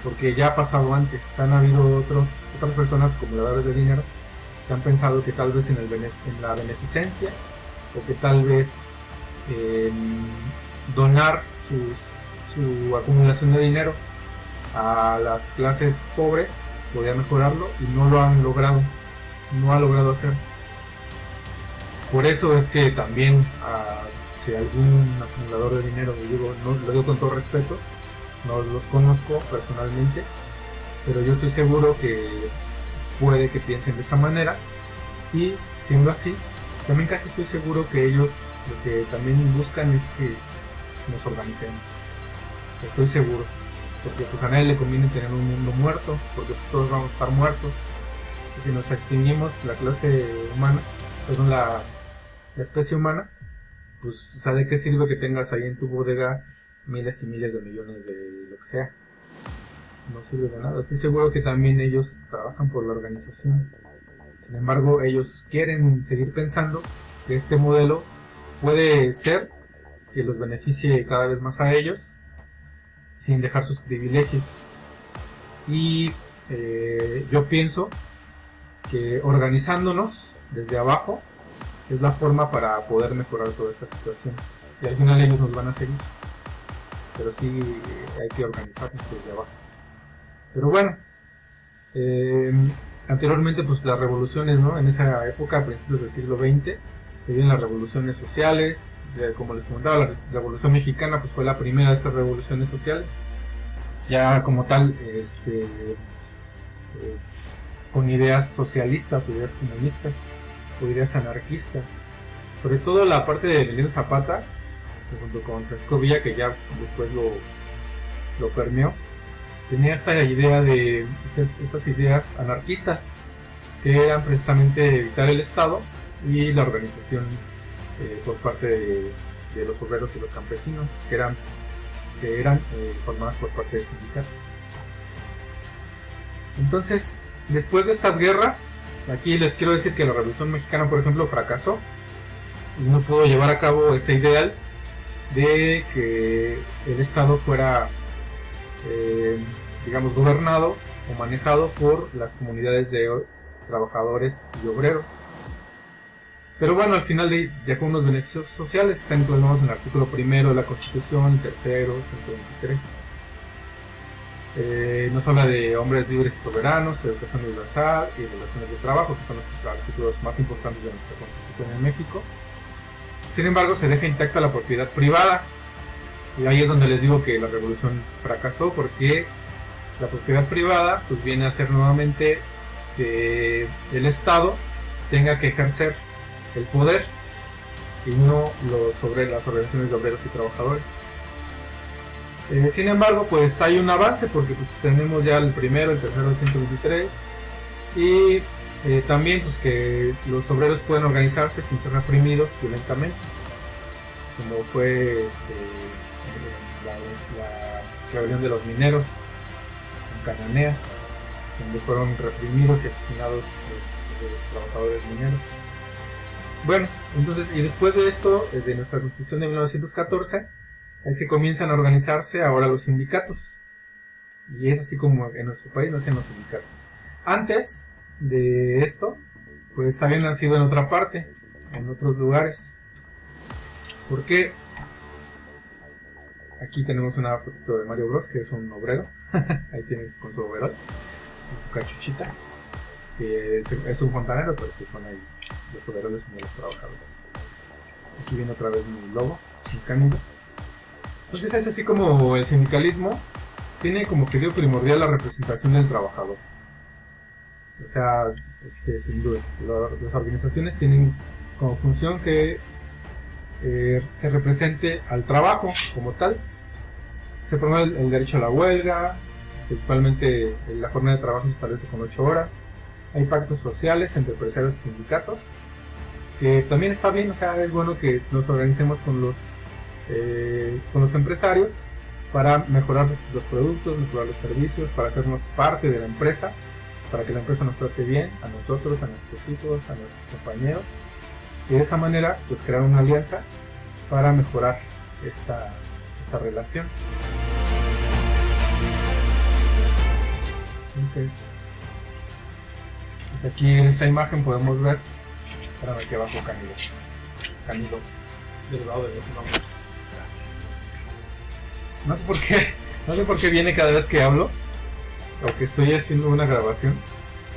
porque ya ha pasado antes. O sea, han habido otras personas acumuladores de dinero que han pensado que tal vez en la beneficencia, o que tal vez donar su acumulación de dinero a las clases pobres podía mejorarlo, y no lo han logrado, no ha logrado hacerse. Por eso es que también si algún acumulador de dinero, lo digo con todo respeto, no los conozco personalmente, pero yo estoy seguro que puede que piensen de esa manera, y siendo así, también casi estoy seguro que ellos lo que también buscan es que nos organicemos. Estoy seguro, porque pues a nadie le conviene tener un mundo muerto, porque pues todos vamos a estar muertos. Y si nos extinguimos la clase humana, perdón, la especie humana, pues, o sea, ¿de qué sirve que tengas ahí en tu bodega miles y miles de millones de lo que sea? No sirve de nada. Estoy seguro que también ellos trabajan por la organización. Sin embargo, ellos quieren seguir pensando que este modelo puede ser que los beneficie cada vez más a ellos, sin dejar sus privilegios. Y yo pienso que organizándonos desde abajo es la forma para poder mejorar toda esta situación, y al final ellos nos van a seguir, pero sí hay que organizarnos desde abajo. Pero bueno, anteriormente pues las revoluciones, ¿no? En esa época, a principios del siglo XX, se vienen las revoluciones sociales. Como les comentaba, la Revolución Mexicana pues fue la primera de estas revoluciones sociales, ya como tal con ideas socialistas, o ideas comunistas, o ideas anarquistas. Sobre todo la parte de Emiliano Zapata, junto con Francisco Villa, que ya después lo permeó, tenía esta idea de estas ideas anarquistas que eran precisamente evitar el Estado y la organización por parte de los obreros y los campesinos que eran formadas por parte de sindicatos. Entonces, después de estas guerras, aquí les quiero decir que la Revolución Mexicana, por ejemplo, fracasó y no pudo llevar a cabo ese ideal de que el Estado fuera, digamos, gobernado o manejado por las comunidades de trabajadores y obreros. Pero bueno, al final dejó unos beneficios sociales que están incluidos en el artículo 1 de la Constitución, 3, 123. Nos habla de hombres libres y soberanos, educación universal y relaciones de trabajo, que son los artículos más importantes de nuestra Constitución en México. Sin embargo, se deja intacta la propiedad privada, y ahí es donde les digo que la revolución fracasó, porque la propiedad privada pues viene a ser nuevamente que el Estado tenga que ejercer el poder y no sobre las organizaciones de obreros y trabajadores. Sin embargo, pues hay un avance, porque pues tenemos ya el primero, el tercero, el 123, y también pues que los obreros pueden organizarse sin ser reprimidos violentamente, como fue la rebelión de los mineros en Cananea, donde fueron reprimidos y asesinados los trabajadores mineros. Bueno, entonces, y después de esto, de nuestra Constitución de 1914, es que comienzan a organizarse ahora los sindicatos. Y es así como en nuestro país nacen los sindicatos. Antes de esto, pues habían nacido en otra parte, en otros lugares. Porque aquí tenemos una foto de Mario Bros, que es un obrero. Ahí tienes con su overol, con su cachuchita. Que es un fontanero, pero que son ahí los obreros y los trabajadores. Aquí viene otra vez mi logo, mi cánido. Entonces es así como el sindicalismo tiene como criterio primordial la representación del trabajador. O sea, sin duda, las organizaciones tienen como función que se represente al trabajo como tal. Se promueve el derecho a la huelga, principalmente la jornada de trabajo se establece con 8 horas. Hay pactos sociales entre empresarios y sindicatos, que también está bien, o sea, es bueno que nos organicemos con los empresarios para mejorar los productos, mejorar los servicios, para hacernos parte de la empresa, para que la empresa nos trate bien, a nosotros, a nuestros hijos, a nuestros compañeros, y de esa manera pues crear una alianza para mejorar esta relación. Entonces, pues aquí en esta imagen podemos ver, espérame, aquí abajo Canido, derivado de los nombres. No sé por qué viene cada vez que hablo o que estoy haciendo una grabación.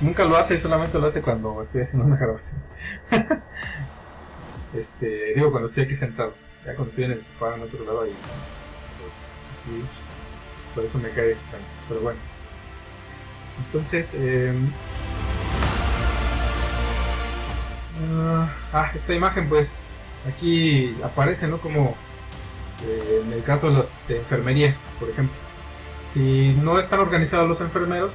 Nunca lo hace, solamente lo hace cuando estoy haciendo una grabación. Digo, cuando estoy aquí sentado. Ya cuando estoy en el sofá en otro lado ahí. Aquí, por eso me cae extraño. Pero bueno. Entonces, esta imagen pues aquí aparece, ¿no? Como en el caso de enfermería, por ejemplo. Si no están organizados los enfermeros,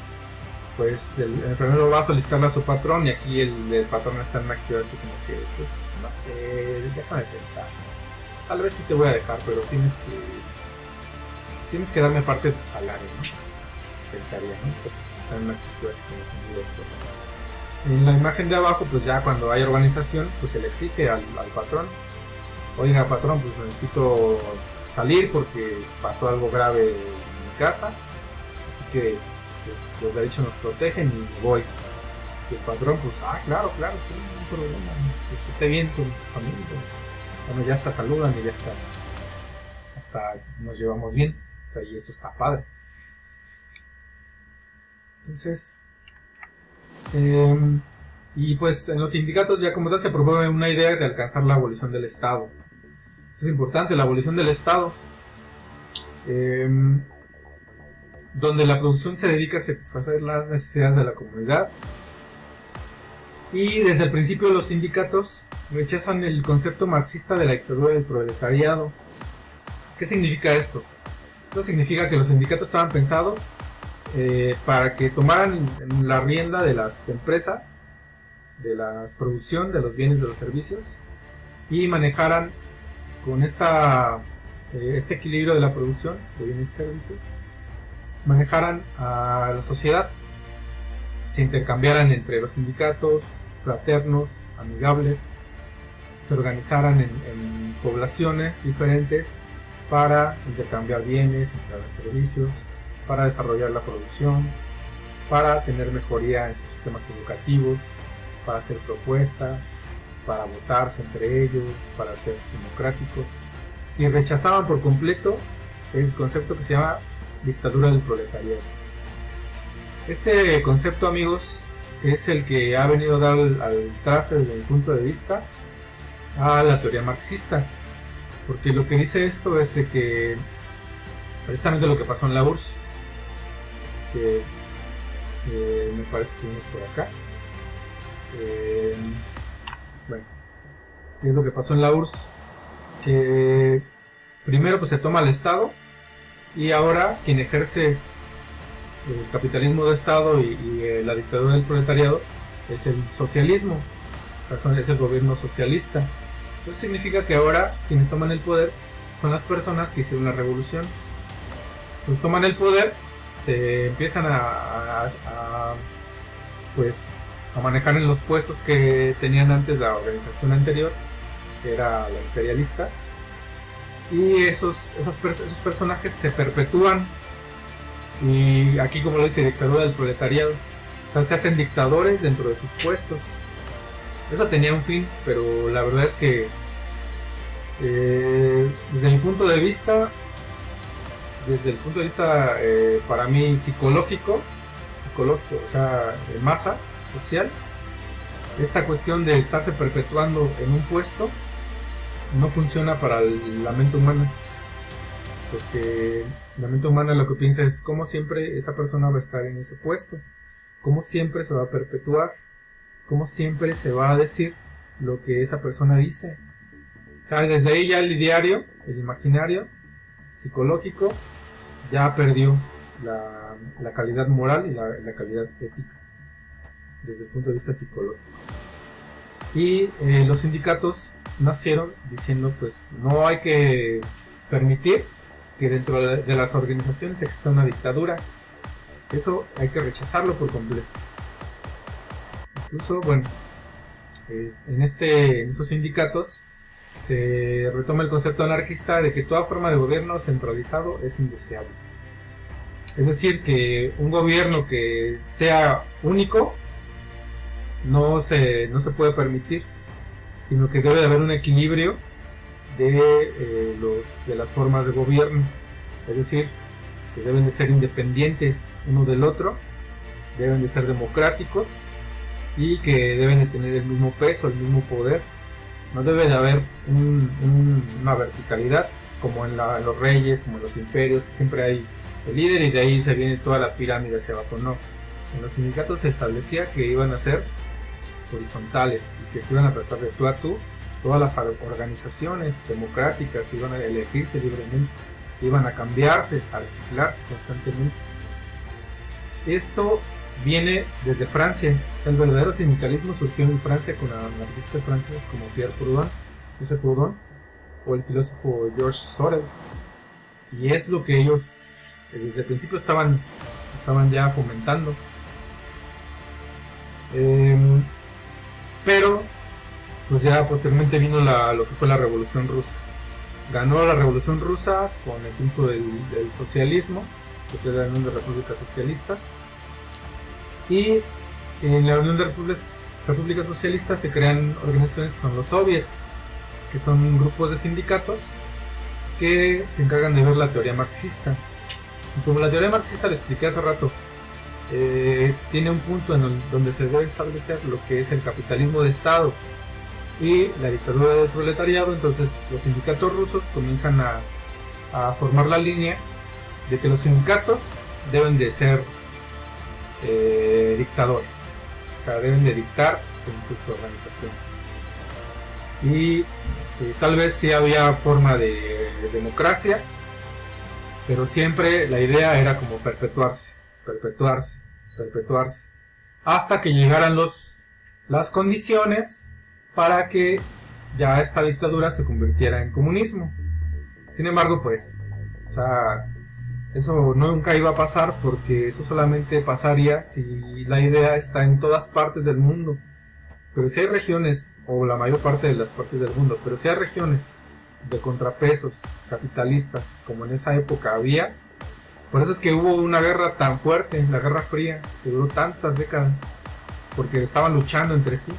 pues el enfermero va a solicitarle a su patrón y aquí el patrón está en una actividad así como que, pues, no sé, déjame pensar. Tal vez sí te voy a dejar, pero tienes que darme parte de tu salario, ¿no? Pensaría, ¿no? Porque está en una actividad así como que esto. En la imagen de abajo, pues ya cuando hay organización, pues se le exige al patrón: oiga, patrón, pues necesito salir porque pasó algo grave en mi casa, así que pues, los derechos nos protegen y me voy. Y el patrón, pues, claro, sí, no hay problema, que esté bien con su familia. Bueno, ya hasta saludan y ya hasta nos llevamos bien, o sea, y eso está padre. Entonces, y pues en los sindicatos ya como tal se promueve una idea de alcanzar la abolición del Estado. Es importante la abolición del Estado, donde la producción se dedica a satisfacer las necesidades de la comunidad. Y desde el principio los sindicatos rechazan el concepto marxista de la dictadura del proletariado. ¿Qué significa esto? Esto significa que los sindicatos estaban pensados para que tomaran la rienda de las empresas, de la producción, de los bienes, de los servicios, y manejaran con este equilibrio de la producción de bienes y servicios, manejaran a la sociedad, se intercambiaran entre los sindicatos, fraternos, amigables, se organizaran en poblaciones diferentes para intercambiar bienes, intercambiar servicios, para desarrollar la producción, para tener mejoría en sus sistemas educativos, para hacer propuestas, para votarse entre ellos, para ser democráticos, y rechazaban por completo el concepto que se llama dictadura del proletariado. Este concepto, amigos, es el que ha venido a dar al traste desde mi punto de vista a la teoría marxista, porque lo que dice esto es de que precisamente lo que pasó en la URSS, que me parece que viene por acá, bueno, es lo que pasó en la URSS, que primero pues se toma el Estado, y ahora quien ejerce el capitalismo de Estado y la dictadura del proletariado es el socialismo, es el gobierno socialista. Eso significa que ahora quienes toman el poder son las personas que hicieron la revolución. Pues toman el poder, se empiezan pues a manejar en los puestos que tenían antes la organización anterior, que era la imperialista, y esos personajes se perpetúan, y aquí, como lo dice, dictadura del proletariado, o sea, se hacen dictadores dentro de sus puestos. Eso tenía un fin, pero la verdad es que desde el punto de vista para mí psicológico, o sea, de masas, social, esta cuestión de estarse perpetuando en un puesto no funciona para la mente humana, porque la mente humana lo que piensa es cómo siempre esa persona va a estar en ese puesto, cómo siempre se va a perpetuar, cómo siempre se va a decir lo que esa persona dice. O sea, desde ahí ya el ideario, el imaginario psicológico ya perdió la calidad moral y la calidad ética desde el punto de vista psicológico. Y los sindicatos nacieron diciendo, pues no hay que permitir que dentro de las organizaciones exista una dictadura. Eso hay que rechazarlo por completo. Incluso, bueno, en estos sindicatos se retoma el concepto anarquista de que toda forma de gobierno centralizado es indeseable. Es decir, que un gobierno que sea único no se puede permitir, sino que debe de haber un equilibrio de las formas de gobierno. Es decir, que deben de ser independientes uno del otro, deben de ser democráticos, y que deben de tener el mismo peso, el mismo poder. No debe de haber una verticalidad como en los reyes, como en los imperios, que siempre hay el líder y de ahí se viene toda la pirámide hacia abajo. No, en los sindicatos se establecía que iban a ser horizontales y que se iban a tratar de tú a tú. Todas las organizaciones democráticas iban a elegirse libremente, iban a cambiarse, a reciclarse constantemente. Esto viene desde Francia. O sea, el verdadero sindicalismo surgió en Francia con anarquistas franceses como Pierre Joseph Proudhon o el filósofo Georges Sorel, y es lo que ellos desde el principio estaban ya fomentando. Pero pues ya posteriormente vino lo que fue la Revolución Rusa. Ganó la Revolución Rusa con el triunfo del socialismo, que fue la Unión de Repúblicas Socialistas. Y en la Unión de Repúblicas Socialistas se crean organizaciones que son los soviets, que son grupos de sindicatos que se encargan de ver la teoría marxista. Y como la teoría marxista, le expliqué hace rato, tiene un punto donde se debe establecer lo que es el capitalismo de Estado y la dictadura del proletariado. Entonces los sindicatos rusos comienzan a formar la línea de que los sindicatos deben de ser dictadores, o sea, deben de dictar en sus organizaciones. Y tal vez sí había forma de democracia, pero siempre la idea era como perpetuarse perpetuarse, hasta que llegaran las condiciones para que ya esta dictadura se convirtiera en comunismo. Sin embargo, pues, o sea, eso nunca iba a pasar, porque eso solamente pasaría si la idea está en todas partes del mundo. Pero si hay regiones, o la mayor parte de las partes del mundo, pero si hay regiones de contrapesos capitalistas, como en esa época había, por eso es que hubo una guerra tan fuerte, la Guerra Fría, que duró tantas décadas, porque estaban luchando entre sí,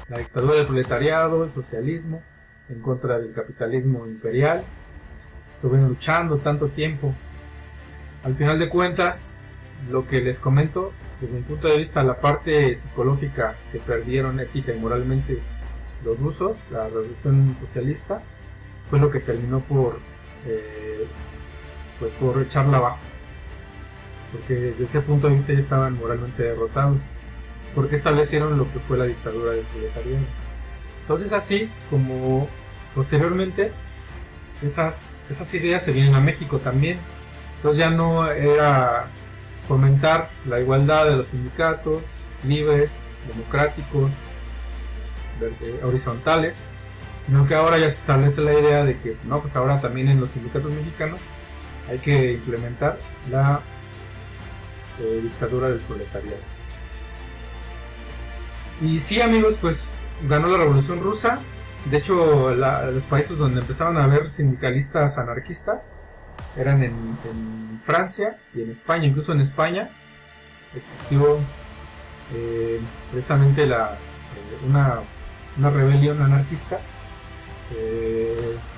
la dictadura del proletariado, el socialismo, en contra del capitalismo imperial. Estuvieron luchando tanto tiempo. Al final de cuentas, lo que les comento, desde mi punto de vista, la parte psicológica que perdieron ética y moralmente los rusos, la revolución socialista, fue lo que terminó por echarla abajo, porque desde ese punto de vista ya estaban moralmente derrotados, porque establecieron lo que fue la dictadura del proletariado. Entonces, así como posteriormente esas ideas se vienen a México también. Entonces ya no era fomentar la igualdad de los sindicatos libres, democráticos, horizontales, sino que ahora ya se establece la idea de que no, pues ahora también en los sindicatos mexicanos hay que implementar la dictadura del proletariado. Y sí, amigos, pues ganó la Revolución Rusa. De hecho, los países donde empezaron a haber sindicalistas anarquistas eran en Francia y en España. Incluso en España existió precisamente una rebelión anarquista,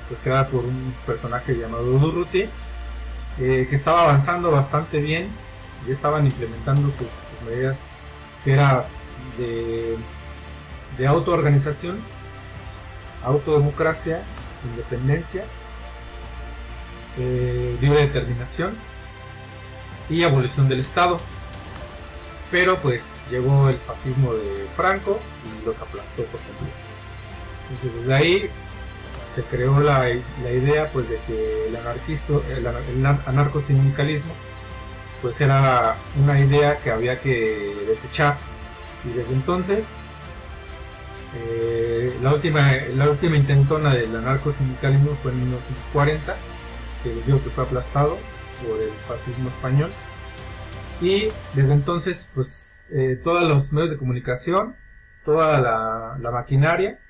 pues creada por un personaje llamado Durruti, que estaba avanzando bastante bien. Ya estaban implementando sus medidas, que era de autoorganización, autodemocracia, independencia, libre determinación y abolición del Estado. Pero pues llegó el fascismo de Franco y los aplastó por completo. Entonces desde ahí se creó la idea, pues, de que el anarcosindicalismo pues era una idea que había que desechar. Y desde entonces la última intentona del anarcosindicalismo fue en 1940, que les digo que fue aplastado por el fascismo español. Y desde entonces, pues, todos los medios de comunicación, toda la maquinaria,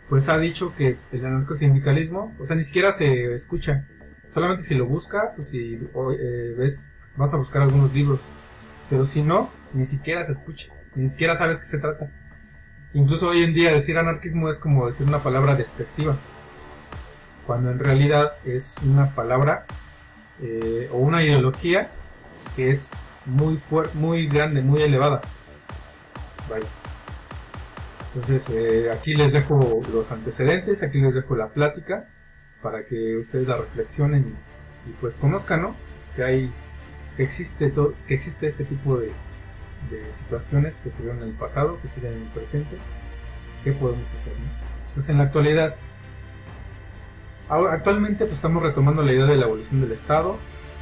pues ha dicho que el anarcosindicalismo, o sea, ni siquiera se escucha. Solamente si lo buscas o si vas a buscar algunos libros. Pero si no, ni siquiera se escucha, ni siquiera sabes qué se trata. Incluso hoy en día decir anarquismo es como decir una palabra despectiva, cuando en realidad es una palabra o una ideología que es muy fuerte, muy grande, muy elevada. Vaya. Entonces aquí les dejo los antecedentes, aquí les dejo la plática para que ustedes la reflexionen y pues conozcan, ¿no? Que existe este tipo de situaciones que tuvieron en el pasado, que siguen en el presente. ¿Qué podemos hacer, no? Pues en la actualidad, actualmente pues estamos retomando la idea de la abolición del Estado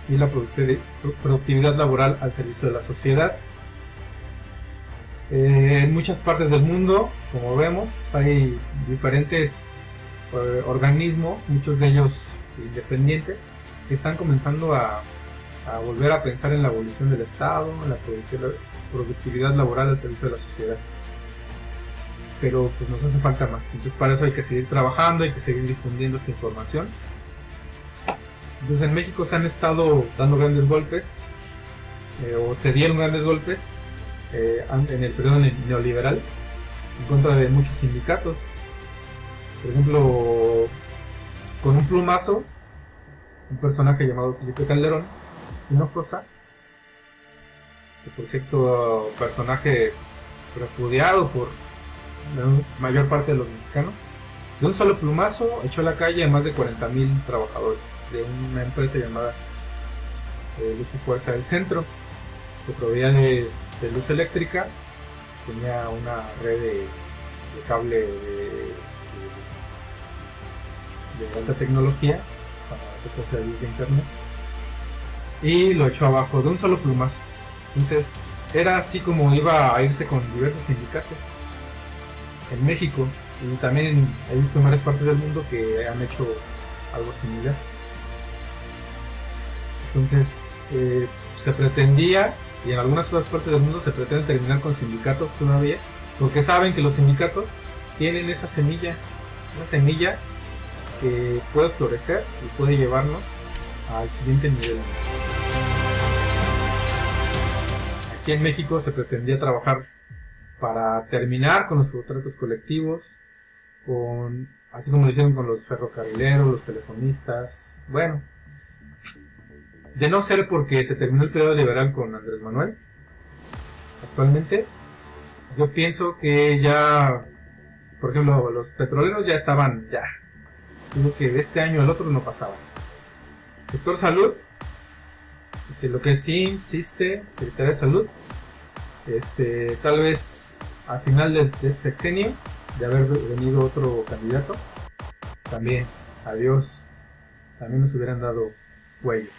y la productividad laboral al servicio de la sociedad. En muchas partes del mundo, como vemos, pues hay diferentes organismos, muchos de ellos independientes, que están comenzando a volver a pensar en la abolición del Estado, en la productividad laboral al servicio de la sociedad. Pero pues nos hace falta más. Entonces para eso hay que seguir trabajando, hay que seguir difundiendo esta información. Entonces en México se han estado dando grandes golpes, o se dieron grandes golpes en el periodo neoliberal en contra de muchos sindicatos. Por ejemplo, con un plumazo, un personaje llamado Felipe Calderón Hinojosa, que por cierto personaje repudiado por la mayor parte de los mexicanos, de un solo plumazo echó a la calle a más de 40,000 trabajadores de una empresa llamada Luz y Fuerza del Centro, que proveía de luz eléctrica, tenía una red de cable de alta tecnología para que se hace luz de internet. y lo echó abajo de un solo plumazo. Entonces era así como iba a irse con diversos sindicatos en México, y también he visto en varias partes del mundo que han hecho algo similar. Entonces se pretendía, y en algunas otras partes del mundo se pretende terminar con sindicatos todavía, porque saben que los sindicatos tienen esa semilla que puede florecer y puede llevarnos al siguiente nivel. Aquí en México se pretendía trabajar para terminar con los contratos colectivos, así como lo hicieron con los ferrocarrileros, los telefonistas. Bueno, de no ser porque se terminó el periodo liberal con Andrés Manuel, actualmente yo pienso que ya, por ejemplo, los petroleros ya estaban, digo que de este año al otro no pasaba. Sector salud, que lo que sí insiste Secretaría de Salud, tal vez al final de este sexenio, de haber venido otro candidato, también, adiós, también nos hubieran dado cuello.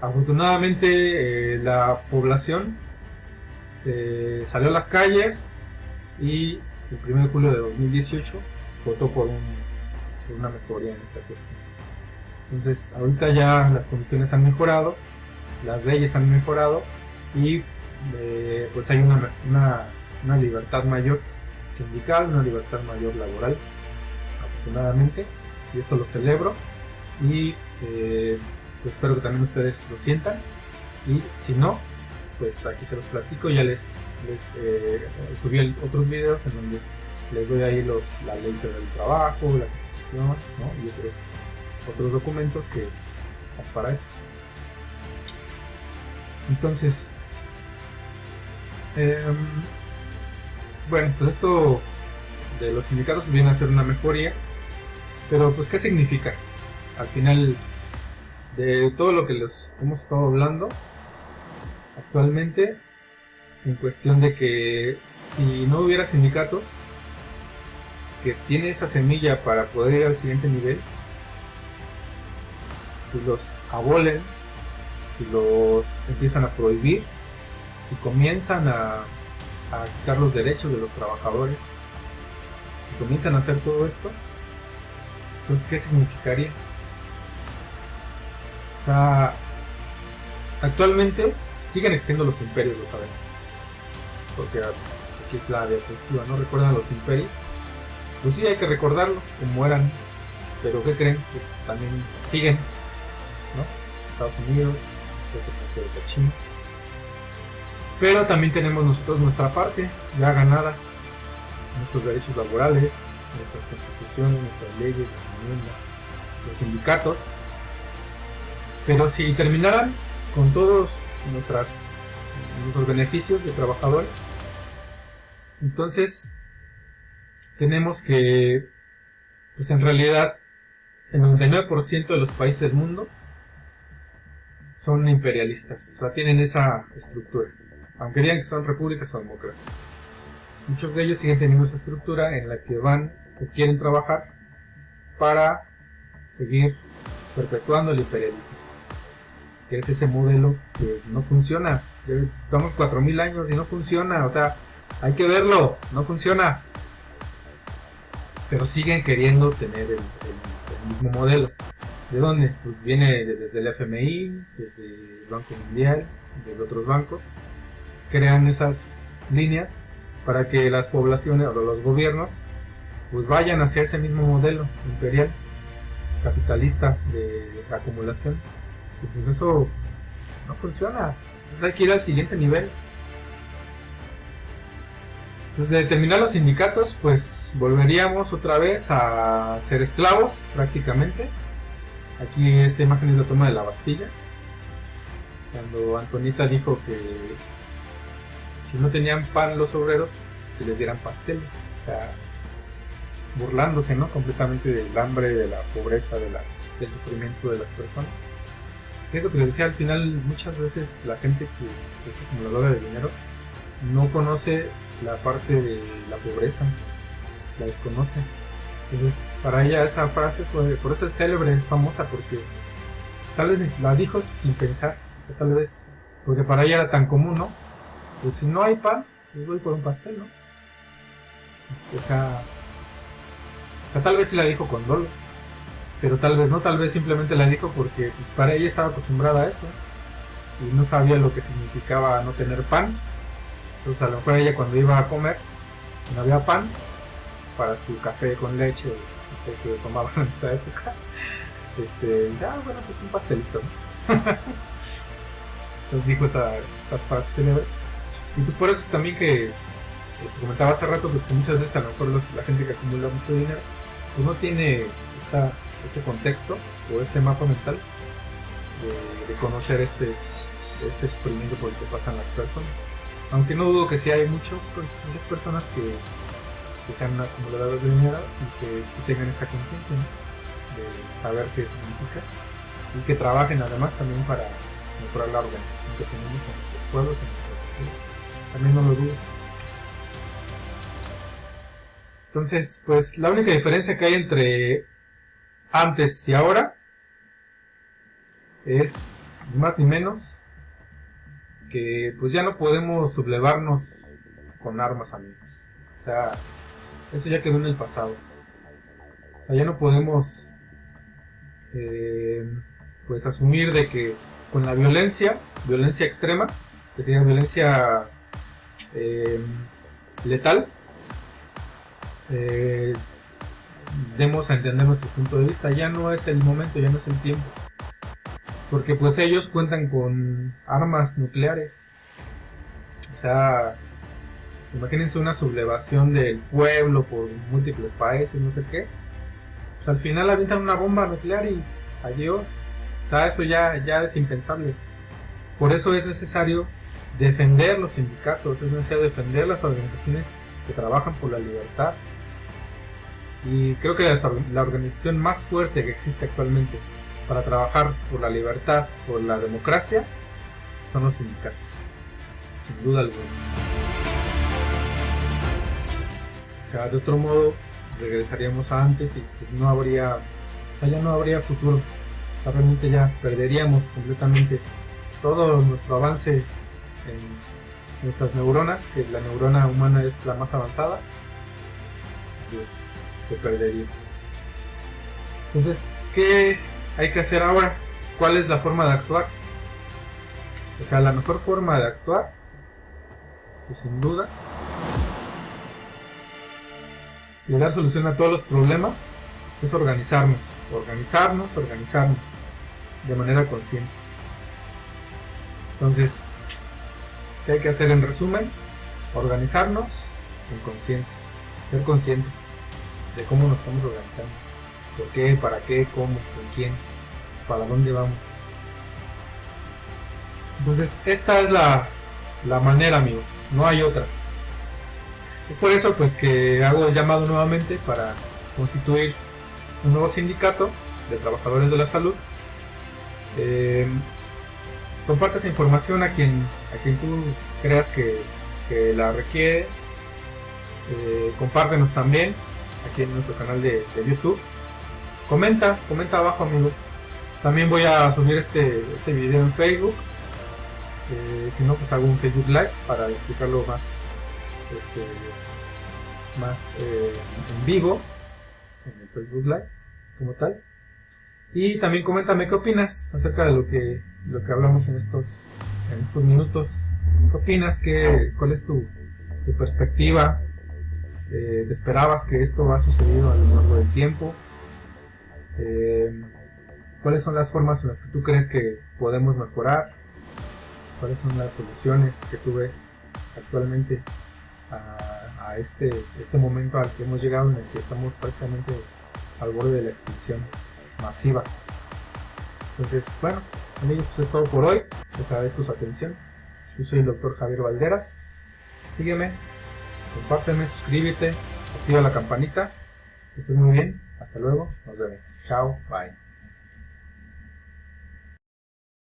Afortunadamente la población se salió a las calles y el 1 de julio de 2018 votó por una mejoría en esta cuestión. Entonces ahorita ya las condiciones han mejorado, las leyes han mejorado, y pues hay una libertad mayor sindical, una libertad mayor laboral, afortunadamente, y esto lo celebro, y pues espero que también ustedes lo sientan, y si no, pues aquí se los platico. Ya les subí otros videos en donde les doy ahí la ley del trabajo, la constitución, ¿no? Y otros documentos que están para eso. Entonces bueno, pues esto de los sindicatos viene a ser una mejoría, pero pues ¿qué significa? Al final de todo lo que les hemos estado hablando actualmente, en cuestión de que si no hubiera sindicatos que tiene esa semilla para poder ir al siguiente nivel, si los abolen, si los empiezan a prohibir, si comienzan a quitar los derechos de los trabajadores, si comienzan a hacer todo esto, entonces ¿qué significaría? O sea, actualmente siguen existiendo los imperios, lo sabemos, porque aquí es la diapositiva, ¿no? ¿Recuerdan los imperios? Pues sí, hay que recordarlos como eran, pero ¿qué creen? Pues también siguen, ¿no? Estados Unidos, China. Pero también tenemos nosotros nuestra parte ya ganada, nuestros derechos laborales, nuestras constituciones, nuestras leyes, las enmiendas, los sindicatos. Pero si terminaran con todos nuestros beneficios de trabajadores, entonces tenemos que, pues en realidad, el 99% de los países del mundo son imperialistas, o sea, tienen esa estructura, aunque digan que son repúblicas o democracias. Muchos de ellos siguen teniendo esa estructura en la que van o quieren trabajar para seguir perpetuando el imperialismo, que es ese modelo que no funciona. Estamos 4000 años y no funciona, o sea, hay que verlo, no funciona, pero siguen queriendo tener el mismo modelo. ¿De dónde? Pues viene desde el FMI, desde el Banco Mundial, desde otros bancos. Crean esas líneas para que las poblaciones o los gobiernos pues vayan hacia ese mismo modelo imperial, capitalista, de acumulación. Y pues eso no funciona. Entonces hay que ir al siguiente nivel. Pues de terminar los sindicatos, pues volveríamos otra vez a ser esclavos prácticamente. Aquí esta imagen es la toma de la Bastilla, cuando Antonieta dijo que si no tenían pan los obreros, que les dieran pasteles, o sea, burlándose, ¿no?, completamente del hambre, de la pobreza, del sufrimiento de las personas. Es lo que les decía, al final muchas veces la gente que es acumuladora de dinero no conoce la parte de la pobreza, la desconoce. Entonces para ella esa frase, por eso es célebre, es famosa, porque tal vez la dijo sin pensar, o sea, tal vez, porque para ella era tan común, ¿no? Pues si no hay pan, pues voy por un pastel, ¿no? O sea, tal vez sí la dijo con dolo, pero tal vez no, tal vez simplemente la dijo porque pues para ella estaba acostumbrada a eso y no sabía lo que significaba no tener pan. Entonces a lo mejor ella cuando iba a comer, no había pan para su café con leche, no sé qué tomaban en esa época, dice, bueno, pues un pastelito, ¿no? Entonces dijo esa frase célebre. Y pues por eso también que comentaba hace rato, pues que muchas veces a lo mejor la gente que acumula mucho dinero, pues no tiene este contexto o este mapa mental de conocer este sufrimiento por el que pasan las personas. Aunque no dudo que sí hay muchas personas que sean acumuladoras de dinero y que sí tengan esta conciencia, ¿no? De saber qué significa y que trabajen además también para mejorar la organización que tenemos en nuestros pueblos, en nuestra sociedad. También no lo dudo. Entonces, pues la única diferencia que hay entre antes y ahora es ni más ni menos que pues ya no podemos sublevarnos con armas, amigos. O sea, eso ya quedó en el pasado. O sea, ya no podemos pues asumir de que con la violencia extrema, que sería violencia letal, demos a entender nuestro punto de vista. Ya no es el momento, ya no es el tiempo, porque pues ellos cuentan con armas nucleares. O sea, imagínense una sublevación del pueblo por múltiples países, no sé qué. Pues al final avientan una bomba nuclear y adiós. O sea, eso ya es impensable. Por eso es necesario defender los sindicatos, es necesario defender las organizaciones que trabajan por la libertad. Y creo que la organización más fuerte que existe actualmente para trabajar por la libertad, por la democracia, son los sindicatos, sin duda alguna. O sea, de otro modo regresaríamos a antes y pues no habría, ya no habría futuro. O sea, realmente ya perderíamos completamente todo nuestro avance en nuestras neuronas, que la neurona humana es la más avanzada, pues se perdería. Entonces, ¿qué hay que hacer ahora? ¿Cuál es la forma de actuar? O sea, la mejor forma de actuar, pues sin duda, y dar solución a todos los problemas, es organizarnos de manera consciente. Entonces, ¿qué hay que hacer en resumen? Organizarnos en conciencia, ser conscientes de cómo nos estamos organizando, por qué, para qué, cómo, con quién, para dónde vamos. Entonces, esta es la manera, amigos, no hay otra. Es por eso pues que hago el llamado nuevamente para constituir un nuevo sindicato de trabajadores de la salud. Comparte esa información a quien tú creas que la requiere. Compártenos también aquí en nuestro canal de YouTube. Comenta abajo, amigo. También voy a subir este video en Facebook. Si no, pues hago un Facebook Live para explicarlo más en vivo en el Facebook Live como tal. Y también coméntame qué opinas acerca de lo que hablamos en estos minutos. ¿Qué opinas? ¿Cuál es tu perspectiva? ¿Te esperabas que esto ha sucedido a lo largo del tiempo? ¿Cuáles son las formas en las que tú crees que podemos mejorar? ¿Cuáles son las soluciones que tú ves actualmente a este momento al que hemos llegado, en el que estamos prácticamente al borde de la extinción masiva? Entonces, bueno, amigos, pues es todo por hoy. Les agradezco su atención. Yo soy el Dr. Javier Valderas. Sígueme, compárteme, suscríbete, activa la campanita. Que estés muy bien. Hasta luego. Nos vemos. Chao. Bye.